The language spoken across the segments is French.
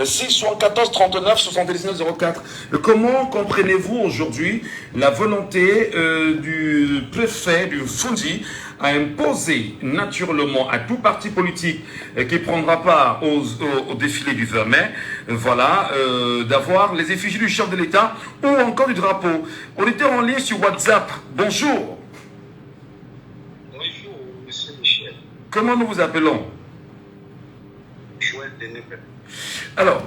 674 39 79 04. Comment comprenez-vous aujourd'hui la volonté du préfet du Fondi à imposer naturellement à tout parti politique qui prendra part au défilé du 20 mai, voilà, d'avoir les effigies du chef de l'État ou encore du drapeau. On était en ligne sur WhatsApp. Bonjour. Bonjour, monsieur Michel. Comment nous vous appelons? Joël de Nebel. Alors,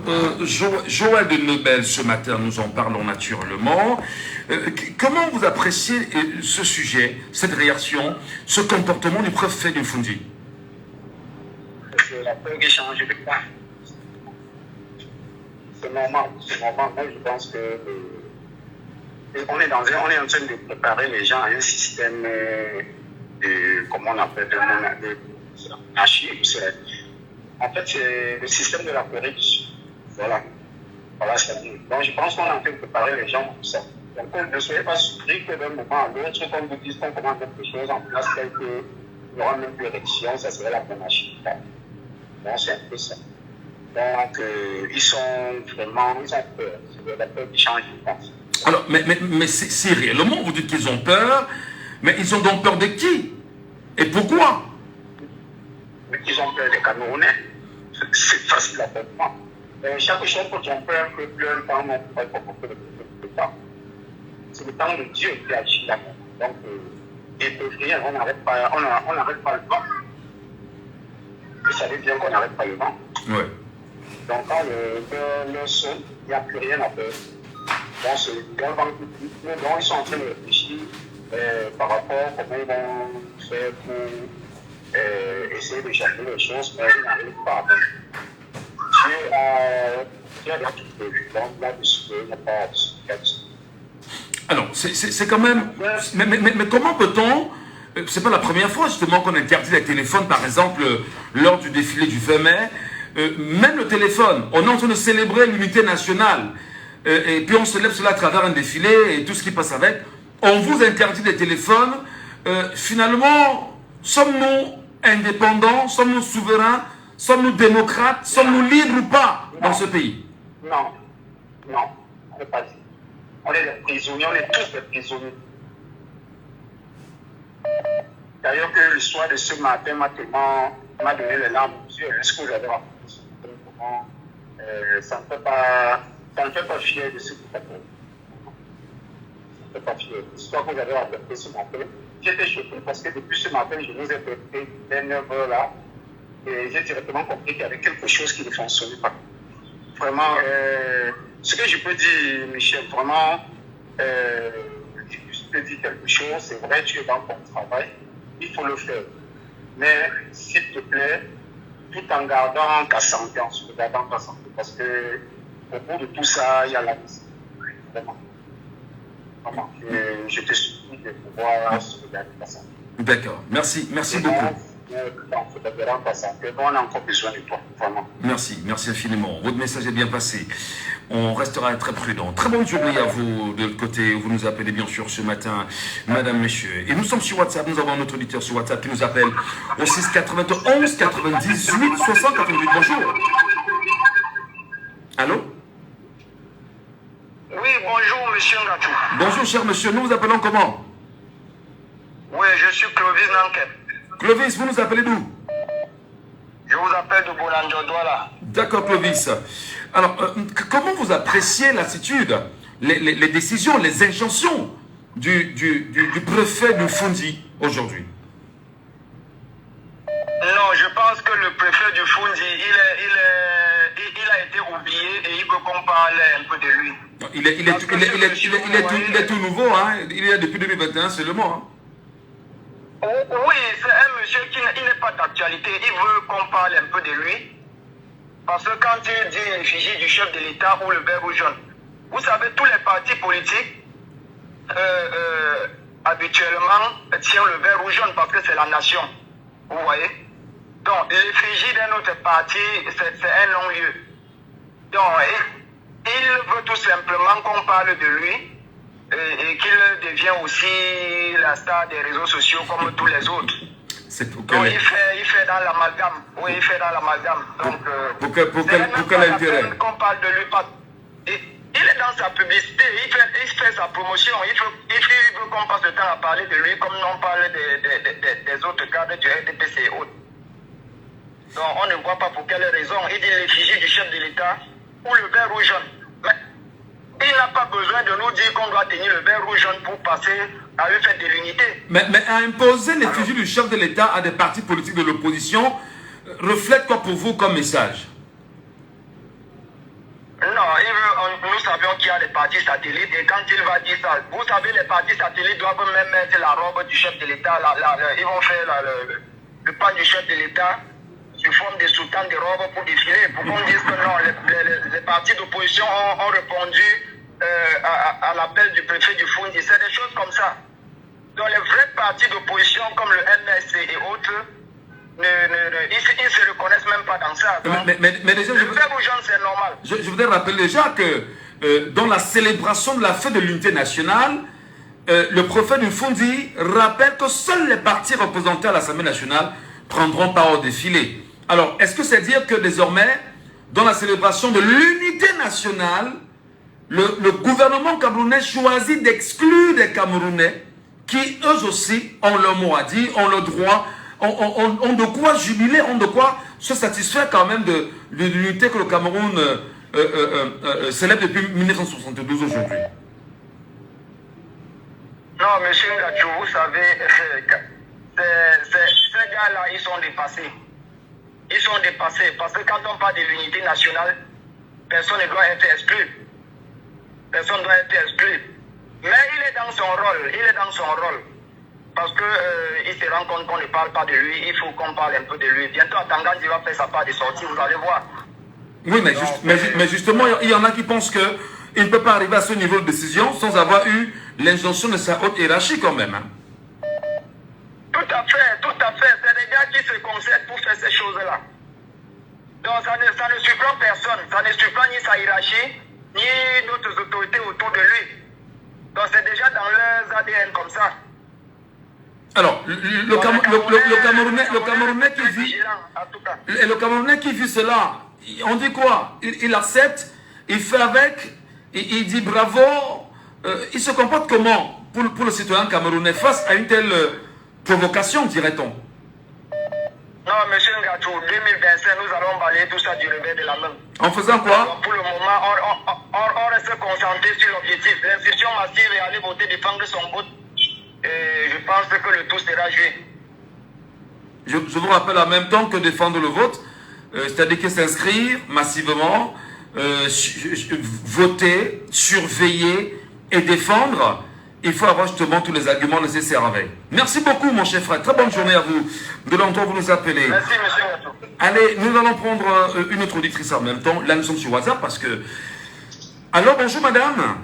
Joël de Nebel, ce matin, nous en parlons naturellement. Comment vous appréciez ce sujet, cette réaction, ce comportement du préfet du Fondi? C'est la peur qui change de temps. C'est normal. Moi, je pense que on est en train de préparer les gens à un système de, comment on appelle, de monarchie. En fait, c'est le système de la Corée du Sud. Voilà c'est dit. Donc, je pense qu'on est en train de préparer les gens pour ça. Donc, ne soyez pas surpris que d'un moment à l'autre, comme vous dites, qu'on commence quelque chose en place, tel qu'il n'y aura même plus d'élection, ça serait la monarchie. Donc, c'est un peu ça. Donc, ils ont peur. C'est la peur qui change, je pense. Alors, mais c'est réellement, vous dites qu'ils ont peur, mais ils ont donc peur de qui? Et pourquoi? Mais ils ont peur des Camerounais. C'est facile à comprendre. Chaque chose que tu as peur, que plus un temps, on ne peut pas beaucoup de temps. C'est le temps de Dieu qui agit là. Donc, ils ne peuvent rien, on n'arrête pas le vent. Vous savez bien qu'on n'arrête pas le vent. Ouais. Donc, quand le sonne, il n'y a plus rien à faire. Donc, c'est un vent qui pique. Donc, ils sont en train de réfléchir par rapport à comment ils vont faire pour essayer de changer les choses, mais ils n'arrivent pas à faire. Dieu a tout prévu. Donc, là-dessus, il n'y a pas de... Alors, c'est quand même... Mais comment peut-on... C'est pas la première fois, justement, qu'on interdit les téléphones, par exemple, lors du défilé du 20 mai. Même le téléphone, on est en train de célébrer l'unité nationale. Et puis on célèbre cela à travers un défilé et tout ce qui passe avec. On vous interdit les téléphones. Finalement, sommes-nous indépendants? Sommes-nous souverains? Sommes-nous démocrates? Sommes-nous libres ou pas dans ce pays? Non, on n'est pas dit. On est des prisonniers, on est tous des prisonniers. D'ailleurs, que l'histoire de ce matin m'a donné les larmes aux yeux. Est-ce que vous avez raconté comment ça ne fait pas fier de ce qui s'est passé. Ça ne fait pas fier. L'histoire que vous avez racontée ce matin, j'étais choqué parce que depuis ce matin, je vous ai prêté dès 9h là. Et j'ai directement compris qu'il y avait quelque chose qui ne fonctionnait pas. Vraiment, ce que je peux dire, Michel, vraiment, je peux dire quelque chose, c'est vrai, tu es dans ton travail, il faut le faire. Mais, s'il te plaît, tout en gardant ta santé, parce que au bout de tout ça, il y a la vie. Vraiment. Je te supplie de pouvoir sauvegarder ta santé. D'accord, merci beaucoup. On a encore besoin de toi, vraiment. Merci infiniment. Votre message est bien passé. On restera très prudent. Très bonne journée à vous de l'autre côté. Vous nous appelez bien sûr ce matin, madame, messieurs. Et nous sommes sur WhatsApp. Nous avons notre auditeur sur WhatsApp qui nous appelle au 6 91 98 60 88. Bonjour. Allô? Oui, bonjour, monsieur Ngatou. Bonjour, cher monsieur. Nous vous appelons comment? Oui, je suis Clovis Nanket. Clovis, vous nous appelez d'où? Je vous appelle de Bolandjo-Douala. D'accord, Clovis. Alors, comment vous appréciez l'attitude, les décisions, les injonctions du préfet du Fondi aujourd'hui? Non, je pense que le préfet du Fondi, il a été oublié et il veut qu'on parle un peu de lui. Il est tout nouveau, hein? Il est depuis 2021 seulement. Hein? Oui, c'est un monsieur qui n'est pas d'actualité. Il veut qu'on parle un peu de lui. Parce que quand il dit l'effigie du chef de l'État ou le vert ou jaune, vous savez, tous les partis politiques habituellement tiennent le vert ou jaune parce que c'est la nation. Vous voyez? Donc, l'effigie d'un autre parti, c'est un non-lieu. Donc, il veut tout simplement qu'on parle de lui et qu'il devient aussi la star des réseaux sociaux comme tous les autres. C'est pour Donc, il fait dans l'amalgame. Oui, il fait dans l'amalgame. Donc, pour quel intérêt? Qu'on parle de lui, il est dans sa publicité, il fait sa promotion, il veut qu'on passe le temps à parler de lui comme on parle des autres cadres du RDPC et autres. Donc on ne voit pas pour quelle raison. Il dit l'effigie du chef de l'État ou le vert rouge jaune. Mais il n'a pas besoin de nous dire qu'on doit tenir le vert rouge jaune pour passer à une fête de l'unité. Mais à imposer l'effigie du chef de l'État à des partis politiques de l'opposition reflète quoi pour vous comme message? Non, nous savions qu'il y a des partis satellites et quand il va dire ça, vous savez, les partis satellites doivent même mettre la robe du chef de l'État, ils vont faire le pas du chef de l'État sous forme de soutane de robe pour défiler, pour qu'on dise que non, les partis d'opposition ont répondu à l'appel du préfet du Fundi, c'est des choses comme ça. Donc les vrais partis d'opposition comme le MSC et autres, ils ne se reconnaissent même pas dans ça. Donc, mais déjà, le vert ou jaune, c'est normal. Je voudrais rappeler déjà que dans la célébration de la fête de l'unité nationale, le prophète du Fundi rappelle que seuls les partis représentés à l'Assemblée nationale prendront part au défilé. Alors, est-ce que c'est dire que désormais, dans la célébration de l'unité nationale, le gouvernement camerounais choisit d'exclure des Camerounais qui, eux aussi, ont leur mot à dire, ont le droit, ont de quoi jubiler, ont de quoi se satisfaire quand même de l'unité que le Cameroun célèbre depuis 1972 aujourd'hui? Non, monsieur Ngachou, vous savez, ces gars-là, ils sont dépassés. Ils sont dépassés parce que quand on parle de l'unité nationale, personne ne doit être exclu. Personne ne doit être exclu. Mais il est dans son rôle, il est dans son rôle. Parce qu'il se rend compte qu'on ne parle pas de lui, il faut qu'on parle un peu de lui. Bientôt, Tangandji va faire sa part de sortie, vous allez voir. Oui, mais justement, il y en a qui pensent qu'il ne peut pas arriver à ce niveau de décision sans avoir eu l'injonction de sa haute hiérarchie quand même. Hein. Tout à fait, tout à fait. C'est des gars qui se concèdent pour faire ces choses-là. Donc ça ne surprend personne, ça ne surprend ni sa hiérarchie, ni d'autres autorités autour de lui. Donc c'est déjà dans leurs ADN comme ça. Alors, le Camerounais qui vit cela, on dit quoi? Il accepte, il fait avec, il dit bravo, il se comporte comment pour le citoyen camerounais face à une telle provocation, dirait-on? Non, monsieur Ngachou, 2025, nous allons balayer tout ça du revers de la main. En faisant quoi? Donc, pour le moment, on reste concentré sur l'objectif. L'institution massive est aller voter, défendre son vote. Et je pense que le tout sera joué. Je vous rappelle en même temps que défendre le vote, c'est-à-dire que s'inscrire massivement, voter, surveiller et défendre, il faut avoir justement tous les arguments nécessaires avec. Merci beaucoup mon cher frère, très bonne journée à vous. De longtemps vous nous appelez. Merci monsieur Gato. Allez, nous allons prendre une autre auditrice en même temps. Là nous sommes sur WhatsApp parce que... Alors bonjour madame.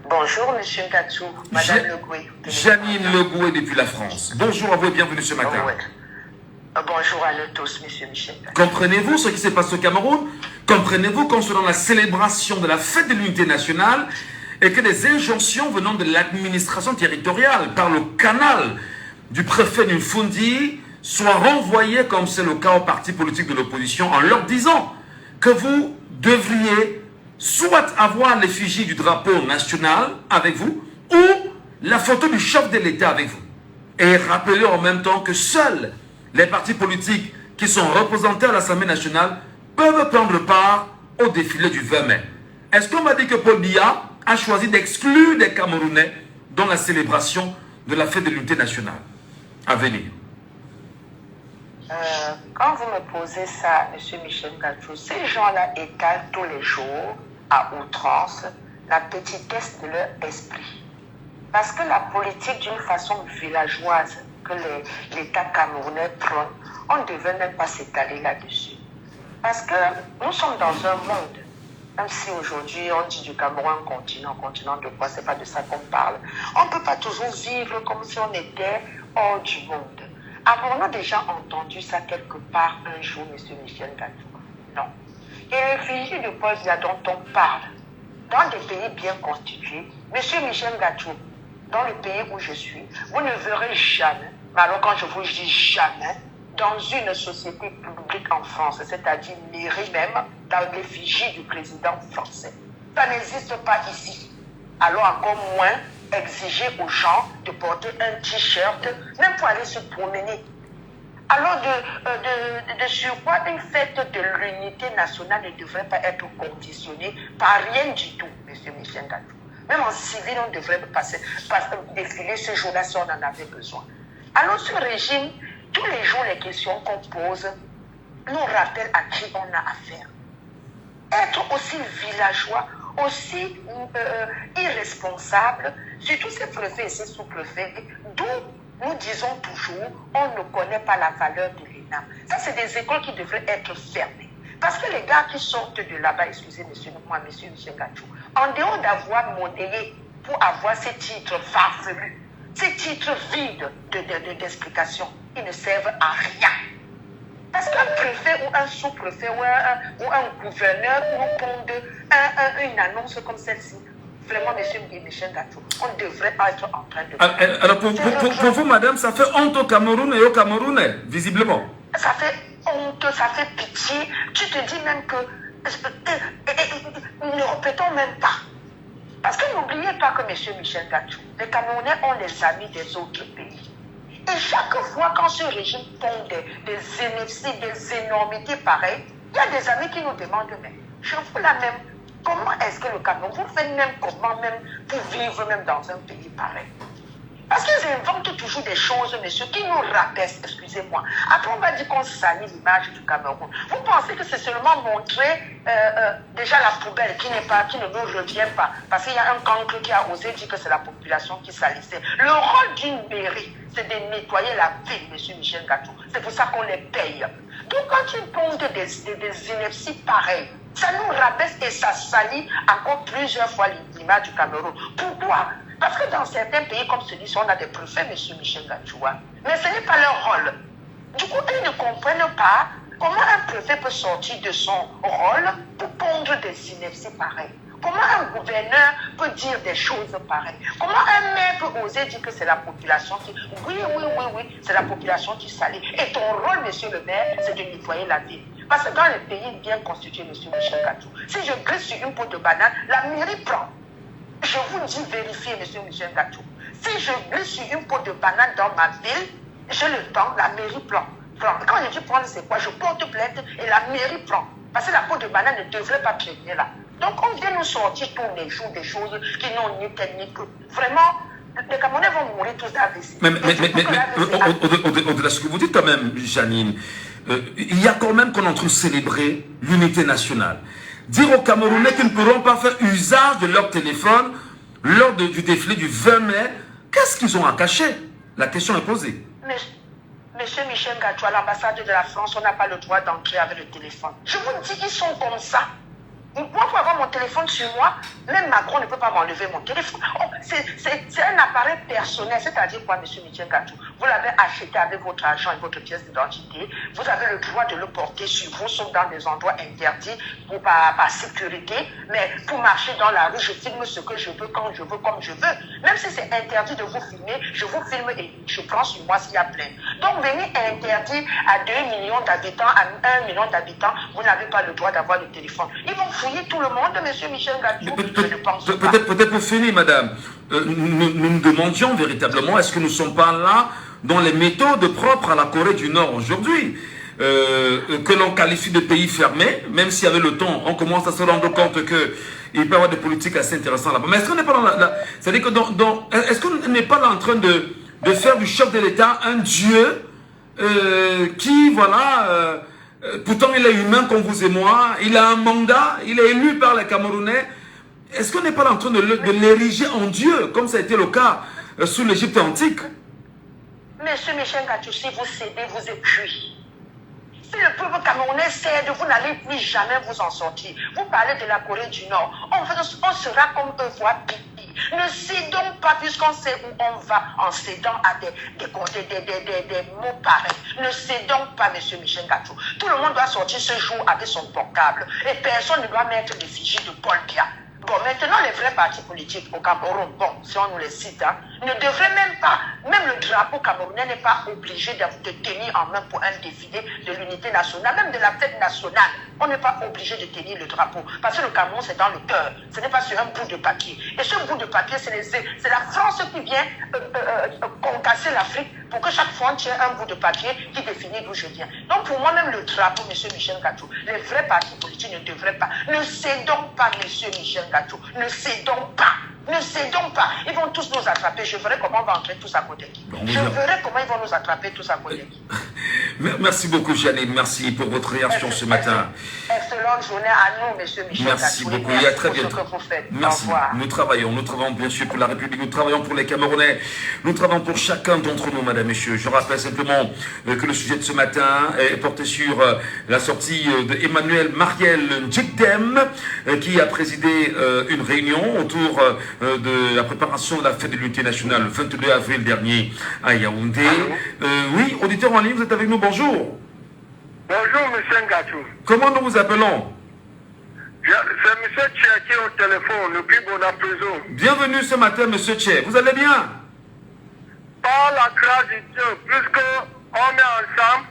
Bonjour, monsieur Gatsou, madame Legoué. Janine Legoué depuis la France. Bonjour à vous et bienvenue ce matin. Oh, ouais. Bonjour à nous tous, monsieur Michel. Comprenez-vous ce qui s'est passé au Cameroun? Comprenez-vous qu'en selon la célébration de la fête de l'unité nationale et que des injonctions venant de l'administration territoriale par le canal du préfet du Fundi soient renvoyées, comme c'est le cas aux partis politiques de l'opposition, en leur disant que vous devriez soit avoir l'effigie du drapeau national avec vous, ou la photo du chef de l'État avec vous. Et rappelez en même temps que seuls les partis politiques qui sont représentés à l'Assemblée nationale peuvent prendre part au défilé du 20 mai. Est-ce qu'on m'a dit que Paul Biya a choisi d'exclure des Camerounais dans la célébration de la fête de l'unité nationale à venir? Quand vous me posez ça, monsieur Michel Gatsou, ces gens-là étalent tous les jours à outrance la petitesse de leur esprit. Parce que la politique, d'une façon villageoise que l'État camerounais prend, on ne devait même pas s'étaler là-dessus. Parce que nous sommes dans un monde, même si aujourd'hui on dit du Cameroun continent de quoi, c'est pas de ça qu'on parle. On ne peut pas toujours vivre comme si on était hors du monde. Avons-nous déjà entendu ça quelque part un jour, monsieur Michel Gatsou? Non. Et l'effigie de Paul Biya dont on parle, dans des pays bien constitués, monsieur Michel Gatsou, dans le pays où je suis, vous ne verrez jamais, Mais alors quand je vous dis jamais, dans une société publique en France, c'est-à-dire mairie même, dans l'effigie du président français, ça n'existe pas ici. Alors encore moins exiger aux gens de porter un t-shirt, même pour aller se promener. Alors de surcroît, une fête de l'unité nationale ne devrait pas être conditionnée par rien du tout, M. Michel Gadjou. Même en civil, on devrait défiler ce jour-là si on en avait besoin. Alors ce régime, tous les jours, les questions qu'on pose nous rappellent à qui on a affaire. Être aussi villageois, aussi irresponsable, surtout ces préfets et ces sous-préfets, d'où nous disons toujours, on ne connaît pas la valeur de l'ENAM. Ça, c'est des écoles qui devraient être fermées. Parce que les gars qui sortent de là-bas, excusez moi, monsieur Michel Gadjou, en dehors d'avoir monnayé pour avoir ces titres farfelus, ces titres vides d'explication, ils ne servent à rien. Parce qu'un préfet ou un sous-préfet ou un gouverneur nous ponde une annonce comme celle-ci, vraiment, monsieur Michel Gadjou, on ne devrait pas être en train de... Alors, pour vous, madame, ça fait honte au Cameroun et aux Camerounais, visiblement. Ça fait honte, ça fait pitié. Tu te dis même que... ne répétons même pas. Parce que n'oubliez pas que monsieur Michel Gadjou, les Camerounais ont les amis des autres pays. Et chaque fois quand ce régime pond des énergies, des énormités pareilles, il y a des amis qui nous demandent, mais je vous la même... Comment est-ce que le Cameroun, vous faites même comment même pour vivre même dans un pays pareil? Parce qu'ils inventent toujours des choses, monsieur, qui nous rabaissent, excusez-moi. Après, on va dire qu'on salit l'image du Cameroun. Vous pensez que c'est seulement montrer déjà la poubelle qui ne nous revient pas? Parce qu'il y a un cancre qui a osé dire que c'est la population qui salissait. Le rôle d'une mairie, c'est de nettoyer la ville, monsieur Michel Gadjou. C'est pour ça qu'on les paye. Donc, quand ils pondent des inepties pareilles, ça nous rabaisse et ça salit encore plusieurs fois l'image du Cameroun. Pourquoi? Parce que dans certains pays comme celui-ci, on a des préfets, M. Michel Gadjou. Mais ce n'est pas leur rôle. Du coup, ils ne comprennent pas comment un préfet peut sortir de son rôle pour pondre des inepties pareilles. Comment un gouverneur peut dire des choses pareilles? Comment un maire peut oser dire que c'est la population qui... Oui, c'est la population qui salit. Et ton rôle, monsieur le maire, c'est de nettoyer la ville. Parce que dans les pays bien constitués, monsieur Michel Gadjou, si je glisse sur une peau de banane, la mairie prend. Je vous dis, vérifiez, monsieur Michel Gadjou. Si je glisse sur une peau de banane dans ma ville, je le prends, la mairie prend. Quand je dis prendre, c'est quoi? Je porte plainte et la mairie prend. Parce que la peau de banane ne devrait pas traîner là. Donc, on vient nous sortir tous les jours des choses qui n'ont ni tête ni queue. Vraiment, les Camerounais vont mourir tous d'AVC. Mais au-delà de ce que vous dites quand même, Janine, il y a quand même qu'on est en train de célébrer l'unité nationale. Dire aux Camerounais qu'ils ne pourront pas faire usage de leur téléphone lors du défilé du 20 mai, qu'est-ce qu'ils ont à cacher? La question est posée. Monsieur Michel Gadjou, à l'ambassade de la France, on n'a pas le droit d'entrer avec le téléphone. Je vous dis, ils sont comme ça. Moi, pour avoir mon téléphone sur moi, même Macron ne peut pas m'enlever mon téléphone. Oh, c'est un appareil personnel. C'est-à-dire quoi, monsieur Michel Gadjou? Vous l'avez acheté avec votre argent et votre pièce d'identité. Vous avez le droit de le porter sur vous, sauf dans des endroits interdits par sécurité. Mais pour marcher dans la rue, je filme ce que je veux, quand je veux, comme je veux. Même si c'est interdit de vous filmer, je vous filme et je prends sur moi s'il y a plein. Donc, venez interdire à 2 millions d'habitants, à 1 million d'habitants, vous n'avez pas le droit d'avoir le téléphone. Ils vont tout le monde, monsieur Michel Gadjou, je ne pense pas. Peut-être pour finir, madame, nous nous demandions véritablement, est-ce que nous ne sommes pas là dans les méthodes propres à la Corée du Nord aujourd'hui, que l'on qualifie de pays fermé, même si avec le temps, on commence à se rendre compte qu'il peut y avoir des politiques assez intéressantes là-bas. Mais est-ce qu'on n'est pas dans c'est-à-dire que est-ce qu'on n'est pas là en train de faire du chef de l'État un dieu qui, voilà... pourtant, il est humain comme vous et moi. Il a un mandat. Il est élu par les Camerounais. Est-ce qu'on n'est pas en train de l'ériger en Dieu, comme ça a été le cas sous l'Égypte antique? Monsieur Michel Gadjou, si vous cédez, vous êtes cuit. Si le peuple camerounais cède, vous n'allez plus jamais vous en sortir. Vous parlez de la Corée du Nord. On sera comme eux, voire pire. Ne cédons pas, puisqu'on sait où on va en cédant à des mots pareils. Ne cédons pas, monsieur Michel Gadjou. Tout le monde doit sortir ce jour avec son portable. Et personne ne doit mettre l'effigie de Paul Biya. Bon, maintenant, les vrais partis politiques au Cameroun, bon, si on nous les cite, hein, ne devraient même pas, même le drapeau camerounais n'est pas obligé de tenir en main pour un défilé de l'unité nationale, même de la fête nationale. On n'est pas obligé de tenir le drapeau, parce que le Cameroun, c'est dans le cœur, ce n'est pas sur un bout de papier. Et ce bout de papier, c'est la France qui vient concasser l'Afrique pour que chaque fois on tient un bout de papier qui définit d'où je viens. Donc pour moi, même le drapeau, M. Michel Gadjou, les vrais partis politiques ne devraient pas. Ne cédons pas, M. Michel Gadjou. Ne cédons pas. Ne cédons pas. Ils vont tous nous attraper. Je verrai comment on va entrer tous à côté. Je verrai comment ils vont nous attraper tous à côté. Merci beaucoup, Jeanne. Merci pour votre réaction ce matin. Excellente journée à nous, M. Michel Merci Gadjou. beaucoup. Et à très bientôt. Merci. Au revoir. Nous travaillons bien sûr pour la République, nous travaillons pour les Camerounais, nous travaillons pour chacun d'entre nous, madame, messieurs. Je rappelle simplement que le sujet de ce matin est porté sur la sortie d'Emmanuel Mariel Ndjidem, qui a présidé une réunion autour de la préparation de la fête de l'unité nationale le 22 avril dernier à Yaoundé. Oui, auditeur en ligne, vous êtes avec nous, bonjour. Bonjour, M. Ngatou. Comment nous vous appelons? C'est M. Tché qui est au téléphone, depuis Bonaprison. Bienvenue ce matin, M. Tché. Vous allez bien? Par la grâce de Dieu, puisque on est ensemble,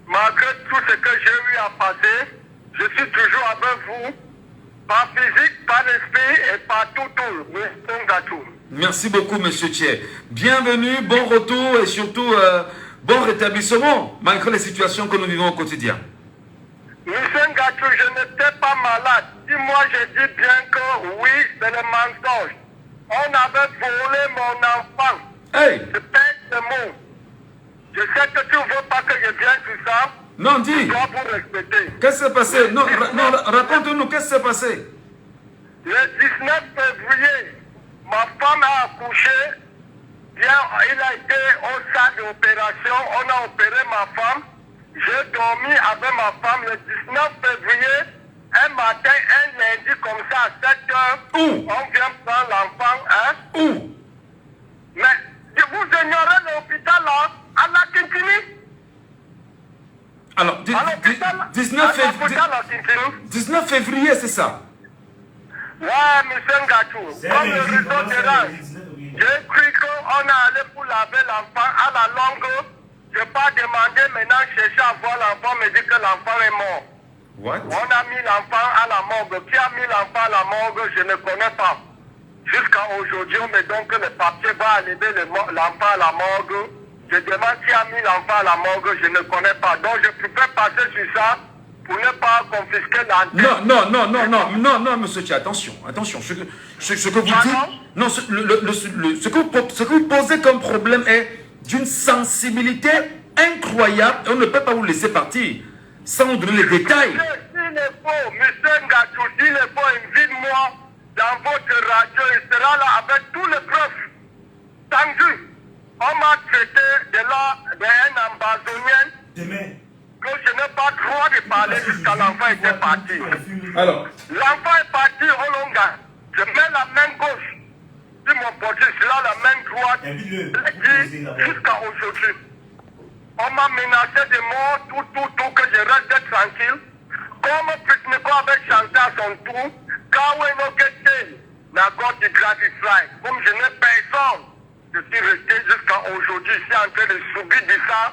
malgré tout ce que j'ai eu à passer, je suis toujours avec vous, par physique, par esprit et par tout, M. Ngatou. Merci beaucoup, M. Tché. Bienvenue, bon retour et surtout bon rétablissement, malgré les situations que nous vivons au quotidien. M. Ngatou, je n'étais pas malade. Si moi je dis bien que oui, c'est le mensonge. On avait volé mon enfant. Hey! Je pèse le mot. Je sais que tu ne veux pas que je vienne sur ça. Non, dis! Je dois vous respecter. Qu'est-ce qui s'est passé? Non, raconte-nous, qu'est-ce qui s'est passé? Le 19 février, ma femme a accouché. Bien, il a été au salle d'opération. On a opéré ma femme. J'ai dormi avec ma femme le 19 février. Un matin, un lundi comme ça à 7 heures. Où? On vient prendre l'enfant. Hein? Où? Mais vous ignorez l'hôpital là, à la Kintini. Alors, À l'hôpital, 19 février, c'est ça? Ouais, M. Ngatou, comme le réseau dérange, j'ai cru qu'on est allé pour laver l'enfant à la longue. Je n'ai pas demandé maintenant chercher à voir l'enfant, me dit que l'enfant est mort. What? On a mis l'enfant à la morgue. Qui a mis l'enfant à la morgue, je ne connais pas. Jusqu'à aujourd'hui, on me donne que le papier va enlever l'enfant à la morgue. Je demande qui a mis l'enfant à la morgue, je ne connais pas. Donc je préfère passer sur ça pour ne pas confisquer l'antenne. Non, monsieur Tché, attention. Ce que vous dites, non, ce que vous posez comme problème est d'une sensibilité incroyable et on ne peut pas vous laisser partir sans vous donner les détails. S'il est faux, M. Ngatou, s'il est faux, invite-moi dans votre radio, il sera là avec tous les preuves. Tendu, on m'a traité d'un ambazonien que je n'ai pas le droit de parler jusqu'à l'enfant était parti. Alors, L'enfant est parti au Longa. Je mets la main gauche sur mon portier, sera la main droite. Jusqu'à aujourd'hui. On m'a menacé de mort, tout, que je reste tranquille. Comme Pitniko avait chanté à son tour, Kawe no Gete, n'a got the gratify. Comme je n'ai personne, je suis resté jusqu'à aujourd'hui, je suis en train de subir de ça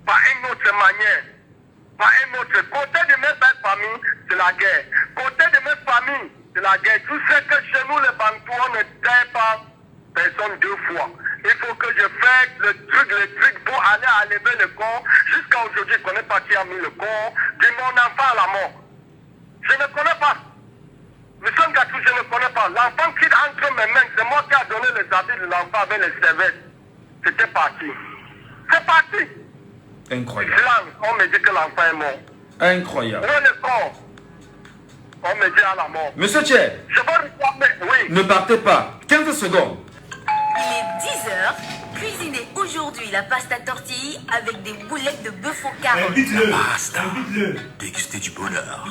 par une autre manière. Par un autre. Côté de mes belles familles, c'est la guerre. Côté de mes familles, c'est la guerre. Tu sais que chez nous, les Bantous, on ne tue pas personne deux fois. Il faut que je fasse le truc pour aller enlever le corps. Jusqu'à aujourd'hui, je ne connais pas qui a mis le corps de mon enfant à la mort. Je ne connais pas. Monsieur Ngatou, je ne connais pas. L'enfant qui est entre mes mains, c'est moi qui a donné les habits de l'enfant avec les serviettes. C'était parti. C'est parti. incroyable. On me dit que l'enfant est mort. Incroyable. Où est le corps? On me dit à la mort. Monsieur Tché, Je veux réclamer, oui. ne partez pas. 15 secondes. Il est 10h. Cuisinez aujourd'hui la pasta tortille avec des boulettes de bœuf aux carottes. Invite-le. Basta. Invite-le. Déguster du bonheur.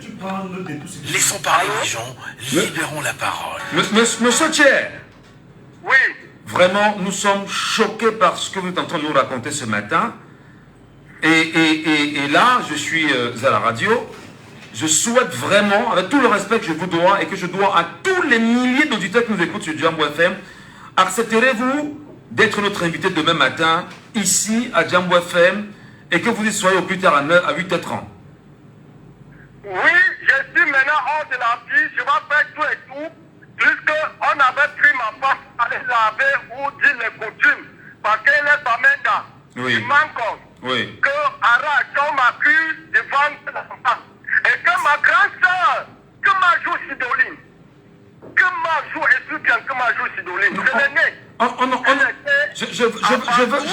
Tu prends note de tout ce que Laissons parler les gens, libérons la parole. Monsieur Tché, Oui. vraiment, nous sommes choqués par ce que vous êtes en train de nous raconter ce matin. Et là, je suis à la radio. je souhaite vraiment, avec tout le respect que je vous dois et que je dois à tous les milliers d'auditeurs qui nous écoutent sur Jambo FM, accepterez-vous d'être notre invité demain matin, ici à Jambo FM, et que vous y soyez au plus tard à 8h30? Oui, je suis maintenant hors de la vie, je vais faire tout et tout, puisqu'on avait pris ma femme à aller laver ou dire les coutumes, parce qu'elle est pas maintenant. Oui. Il manque. Oui. Que Arachon m'accuse de vendre la femme. Et que ma grande soeur, que ma joue Sidoline, que ma joue étudiante, que ma joue Sidoline, c'est l'aîné.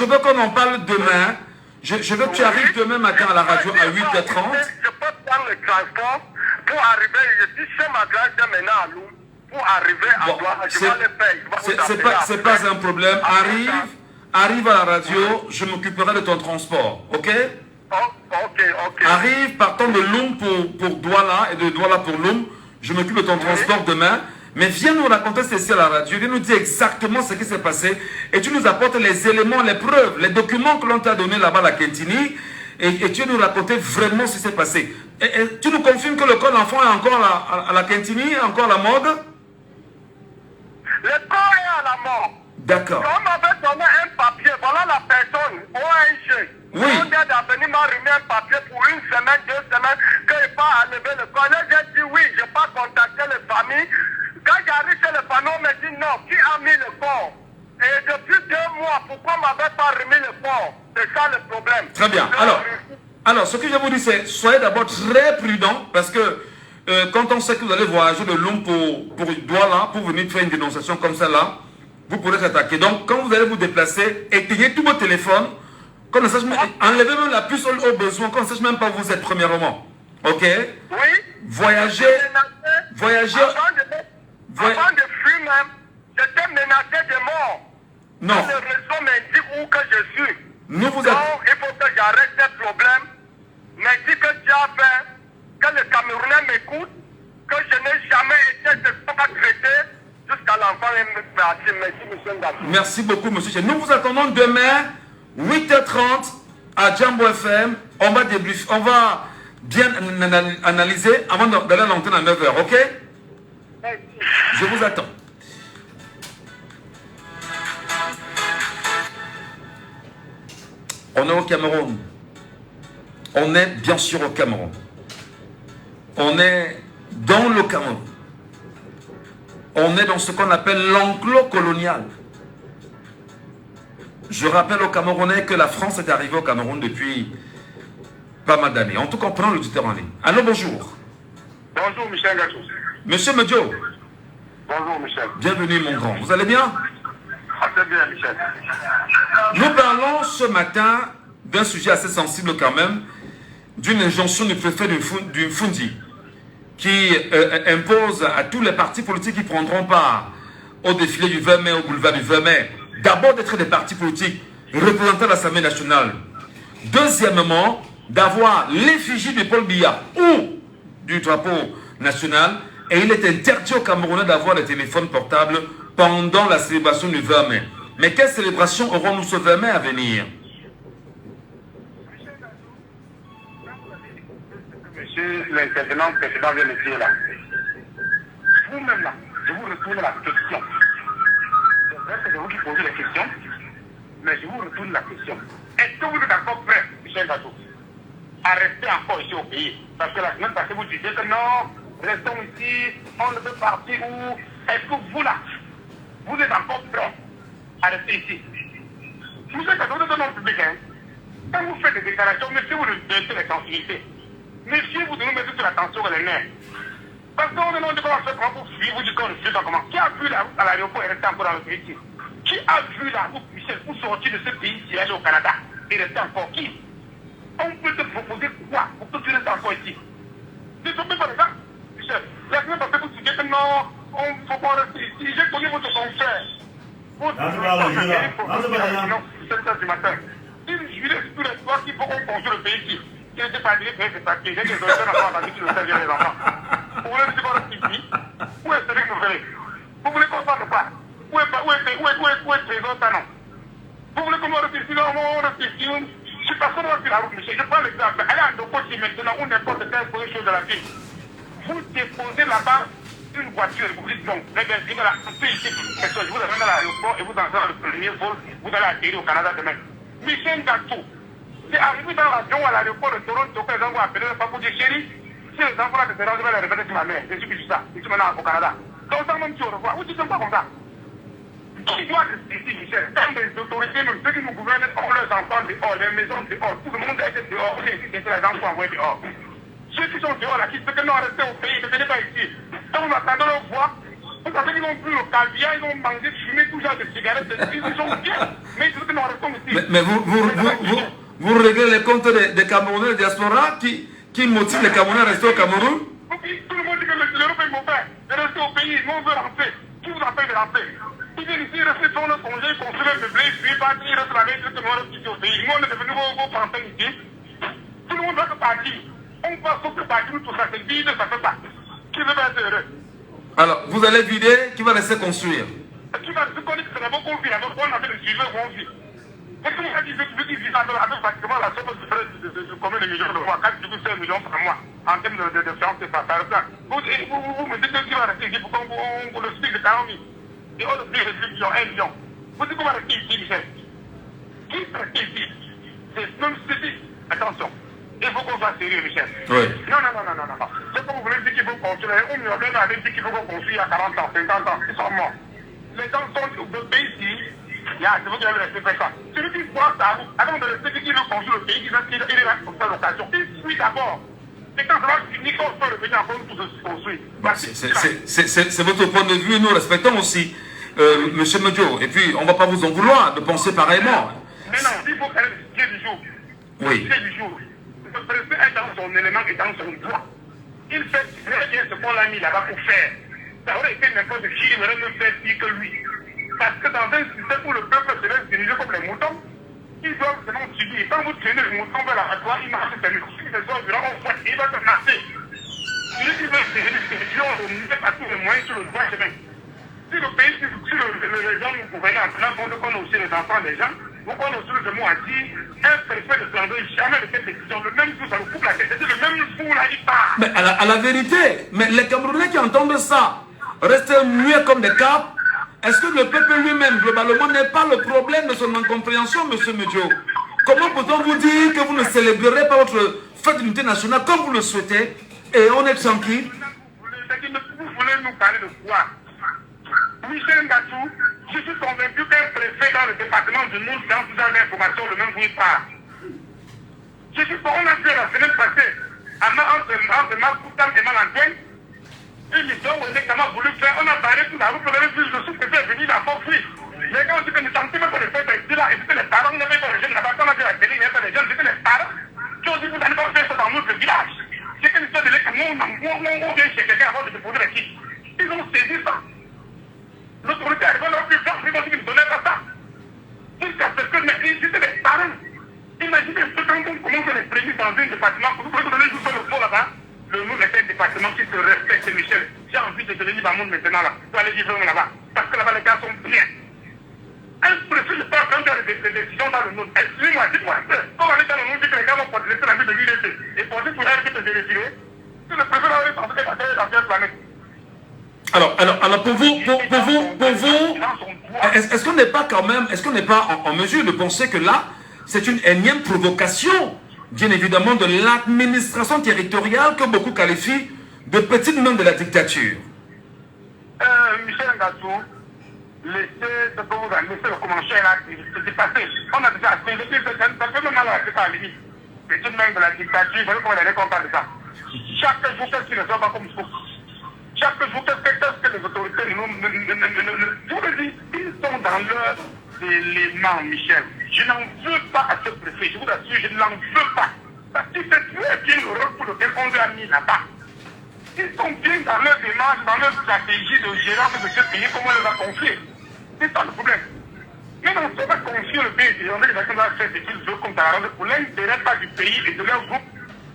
Je veux qu'on en parle demain. Je veux que tu arrives demain matin à la radio à 8h30. Je peux prendre le transport pour arriver. Je suis chez ma grande soeur maintenant à Lou. Pour arriver à Douala, je vais le faire. C'est pas un problème. Arrive à la radio, je m'occuperai de ton transport, ok? Ok. Arrive partant de Loum pour Douala et de Douala pour Loum, je m'occupe de ton transport demain. Mais viens nous raconter ceci à la radio, viens nous dire exactement ce qui s'est passé et tu nous apportes les éléments, les preuves, les documents que l'on t'a donnés là-bas à la Kentini et tu nous raconter vraiment ce qui s'est passé. Et tu nous confirmes que le corps d'enfant est encore à la Kentini, encore à la morgue? Le corps est à la mort. D'accord. On m'avait donné un papier, voilà la personne, ONG. Oui. On a venu m'a remis un papier pour 1 semaine, 2 semaines, qu'il n'est pas à lever le corps. Là, j'ai dit oui, je n'ai pas contacté les familles. Quand j'arrive chez le panneau, on me dit non, qui a mis le corps? Et depuis 2 mois, pourquoi on ne m'avait pas remis le corps? C'est ça le problème. Très bien. Alors, ce que je vous dis, c'est soyez d'abord très prudents parce que quand on sait que vous allez voyager de Loum pour Douala, pour venir faire une dénonciation comme celle-là, vous pourrez être attaqué. Donc, quand vous allez vous déplacer, éteignez tous vos téléphones, qu'on ne sache même, enlevez même la puce au besoin, qu'on ne sache même pas où vous êtes premièrement. Ok? Oui. Voyagez. Avant de fuir même, j'étais menacé de mort. Non. Le réseau m'indique où que je suis. Nous vous Donc, il faut que j'arrête ces problèmes. Merci que tu as fait, que le Camerounais m'écoute, que je n'ai jamais été de ce pas traité jusqu'à l'enfant est parti. Merci, monsieur Ngatou. Merci beaucoup, monsieur. Nous vous attendons demain, 8h30, à Jambo FM. On va débriefer, on va bien analyser avant d'aller à l'antenne à 9h, ok? Merci. Je vous attends. On est au Cameroun. On est bien sûr au Cameroun. On est dans le Cameroun. On est dans ce qu'on appelle l'enclos colonial. Je rappelle aux Camerounais que la France est arrivée au Cameroun depuis pas mal d'années. En tout cas, prenons l'auditeur en ligne. Allô, bonjour. Bonjour, Michel Ngatou. Monsieur Medio. Bonjour, Michel. Bienvenue, mon grand. Vous allez bien? Très bien, Michel. Nous parlons ce matin d'un sujet assez sensible quand même, d'une injonction du préfet du Fundi qui impose à tous les partis politiques qui prendront part au défilé du 20 mai, au boulevard du 20 mai, d'abord d'être des partis politiques représentant l'Assemblée nationale. Deuxièmement, d'avoir l'effigie de Paul Biya ou du drapeau national. Et il est interdit aux Camerounais d'avoir des téléphones portables pendant la célébration du 20 mai. Mais quelle célébration aurons-nous ce 20 mai à venir? Monsieur l'intervenant précédent vient de dire là. Vous-même là, je vous retourne la question. C'est vrai que c'est vous qui posez la question, mais je vous retourne la question. Est-ce que vous êtes encore prêt, Michel Ngatou, à rester encore ici au pays? Parce que la semaine passée, vous disiez que non, restons ici, on ne peut partir où? Est-ce que vous là, vous êtes encore prêt à rester ici? Michel Ngatou, vous êtes un homme public, hein? Quand vous faites des déclarations, méfiez-vous de la sensibilité. Méfiez-vous de nous mettre toute l'attention sur les nerfs. Parce qu'on demande de comment faire pour fuir, vous dites qu'on refuse comment. Qui a vu la route à l'aéroport et rester encore dans le pays? Qui a vu la route, Michel, pour sortir de ce pays si aller au Canada et rester encore? Qui? On peut te proposer quoi pour que tu restes encore ici? Ne tombez pas les gens, Michel. La semaine passée, vous disiez que non, on ne faut pas rester ici. J'ai connu votre confrère. Du matin. Il jurait sur l'espoir qu'il faut qu'on construise le pays ici. Il n'était pas dit, mais c'est pas qui. J'ai des enfants à la vie qui le servent les enfants. Vous voulez que je reste ici? Où est celui que vous voulez? Vous voulez qu'on fasse quoi? Où est présent ça non? Vous voulez qu'on reste ici? Non, on reste ici. Je ne suis pas personne va sur la route, monsieur. Je prends l'exemple. Allez à Ndokosi maintenant, ou n'importe quelle chose de la ville. Vous déposez là-bas une voiture, vous dites non, les gars, vous allez dans l'aéroport et vous entrez dans le premier vol, vous allez atterrir au Canada demain. Michel Gatou, c'est arrivé dans l'avion à l'aéroport de Toronto, que les gens vont appeler le papa de chéri. Si les enfants là se rendent, je vais les répéter sur ma mère. Je suis plus ça. Je suis maintenant au Canada. Donc, ça même, tu au revoir. Vous dites pas comme ça. Qui doit rester ici, Michel? Quand les autorités, même ceux qui nous gouvernent, ont leurs enfants dehors, les maisons dehors, tout le monde est dehors. C'est ici, c'est les enfants envoyés dehors. Ceux qui sont dehors là, qui se que non, restez au pays, ne venez pas ici. Quand vous attendez leur voix, vous savez qu'ils n'ont plus le caviar, ils ont mangé, fumé, tout genre de cigarettes, ils sont bien. Mais ils disent que nous restons ici. Mais vous réglez les comptes des Camerounais de diaspora qui motivent les Camerounais à rester au Cameroun? Tout le monde dit que l'Europe est mauvais, de rester au pays, nous on veut rentrer. Qui vous appelle de rentrer? Ils viennent ici, rester sur le congé, construire le blé, puis partir, ils restent là-bas, ils disent que nous on reste ici au pays. Nous on est devenus vos Français ici. Tout le monde doit partir. On va sauf que partir, tout ça, c'est vide, ça fait pas. Qui veut être heureux? Alors, vous allez vider, qui va rester construire? Qui va se connaître que c'est d'abord qu'on vit, alors on a fait le suivre où on vit. Et comme on a dit, ceux qui vivent avec pratiquement la somme de combien de millions de mois, 4,5 millions par mois, en termes de différence de ça. Vous me dites qui va rester ici, pourquoi on le explique de 40 000 et on le prix de 1 million. Vous dites qu'on va rester ici, Michel? Qui va rester ici? C'est même ceci. Attention. Il faut qu'on soit sérieux, Michel. Oui. Non. C'est comme vous voulez dire qu'il faut construire. On me avait dit qu'il faut qu'on construise il y a 40 ans, 50 ans. Ils sont morts. Les gens sont au pays ici. C'est vous qui avez resté faire ça. Celui qui voit ça, avant de rester, qui veut construire le pays, il est là pour faire l'occasion. Il suit d'abord. Et quand ça va finir, qu'on peut revenir encore pour se construire. C'est votre point de vue, nous respectons aussi, Monsieur Medio. Et puis, on ne va pas vous en vouloir de penser pareillement. Mais non, il faut faire le sujet du jour. Oui. Le sujet du jour. Le président est dans son élément et dans son droit. Il fait très bien ce qu'on l'a mis là-bas pour faire. Ça aurait été n'importe qui, il aurait même fait pire que lui. Parce que dans un système où le peuple se laisse diriger comme les moutons, ils doivent seulement subir. Quand vous traînez le mouton vers la victoire, il marche sur lui. Si les autres durant on voit, il va se marcher. Celui qui veut diriger, on ne met pas tous les moyens sur le droit chemin. Si le pays, si les gens nous gouvernaient en tenant compte qu'on a aussi les enfants des gens, vous connaissez le mot à dire, un préfet de Flandre, jamais de cette décision, le même jour, ça nous coupe la tête, c'est le même jour, là, il part. Mais à la vérité, mais les Camerounais qui entendent ça, restent muets comme des capes. Est-ce que le peuple lui-même, globalement, n'est pas le problème de son incompréhension, M. Medio? Comment peut-on vous dire que vous ne célébrerez pas votre fête d'unité nationale comme vous le souhaitez et on est tranquille? Vous voulez nous parler de quoi? Michel Ngatou, je suis convaincu qu'un préfet dans le département de nous, dans toutes les informations, le même jour, il part. On a fait la semaine passée, entre Marc-Poutam et Malantoine, une mission où on a voulu faire, on a parlé tout la route, on avait vu le sous-préfet est venu, il a compris. Les gars ont dit que nous sentons même pas de faire ici là, et c'était les parents, on n'avait pas les jeunes là-bas, quand on a fait la télé, il n'y avait pas les jeunes, c'était les parents qui ont dit vous n'allez pas faire ça dans notre village. C'est que l'histoire de l'école, on vient chez quelqu'un avant de se poser la question. Ils ont saisi ça. L'autorité arrive leur plus fort, ils ont dit qu'ils ne donnaient pas ça. Jusqu'à ce que c'était les parents. Imaginez un peu quand on commence à les prévenir dans un département, vous pouvez donner juste le faux là-bas. Nous, les départements qui se respectent, Michel. J'ai envie de devenir dans le monde maintenant là. Tu vas aller vivre là-bas. Parce que là-bas, les gars sont bien. Un préfet ne peut pas prendre des décisions dans le monde. Excusez-moi, dites-moi. Quand on est dans le monde, dit que les gars vont porter la vie de l'UDC et penser pour elle que de vérifier. Si le préfet là, est en train de dans quelle planète? Alors pour vous, est-ce qu'on n'est pas quand même, est-ce qu'on n'est pas en mesure de penser que là, c'est une énième provocation, bien évidemment, de l'administration territoriale que beaucoup qualifient de petite main de la dictature? Michel Ngatou, laissez ce que vous avez laissé le commencer là, c'est dépassé. On a déjà assez, ça fait mal à la limite. Petite main de la dictature, vous savez comment elle est contente de ça. Chaque jour, qu'est-ce qui ne soit pas comme il faut. Chaque jour, qu'est-ce que les autorités je vous le dis, ils sont dans leur élément, Michel. Je n'en veux pas à ce préfet, je vous assure, je n'en veux pas. Parce que c'est très bien le rôle pour lequel on lui a mis là-bas. Ils sont bien dans leur démarche, dans leur stratégie de gérance de ce pays, comment on les a confiés. C'est ça le problème. Mais on ne peut pas confier le pays, on a fait ce qu'ils veulent comme ça, pour l'intérêt pas du pays et de leur groupe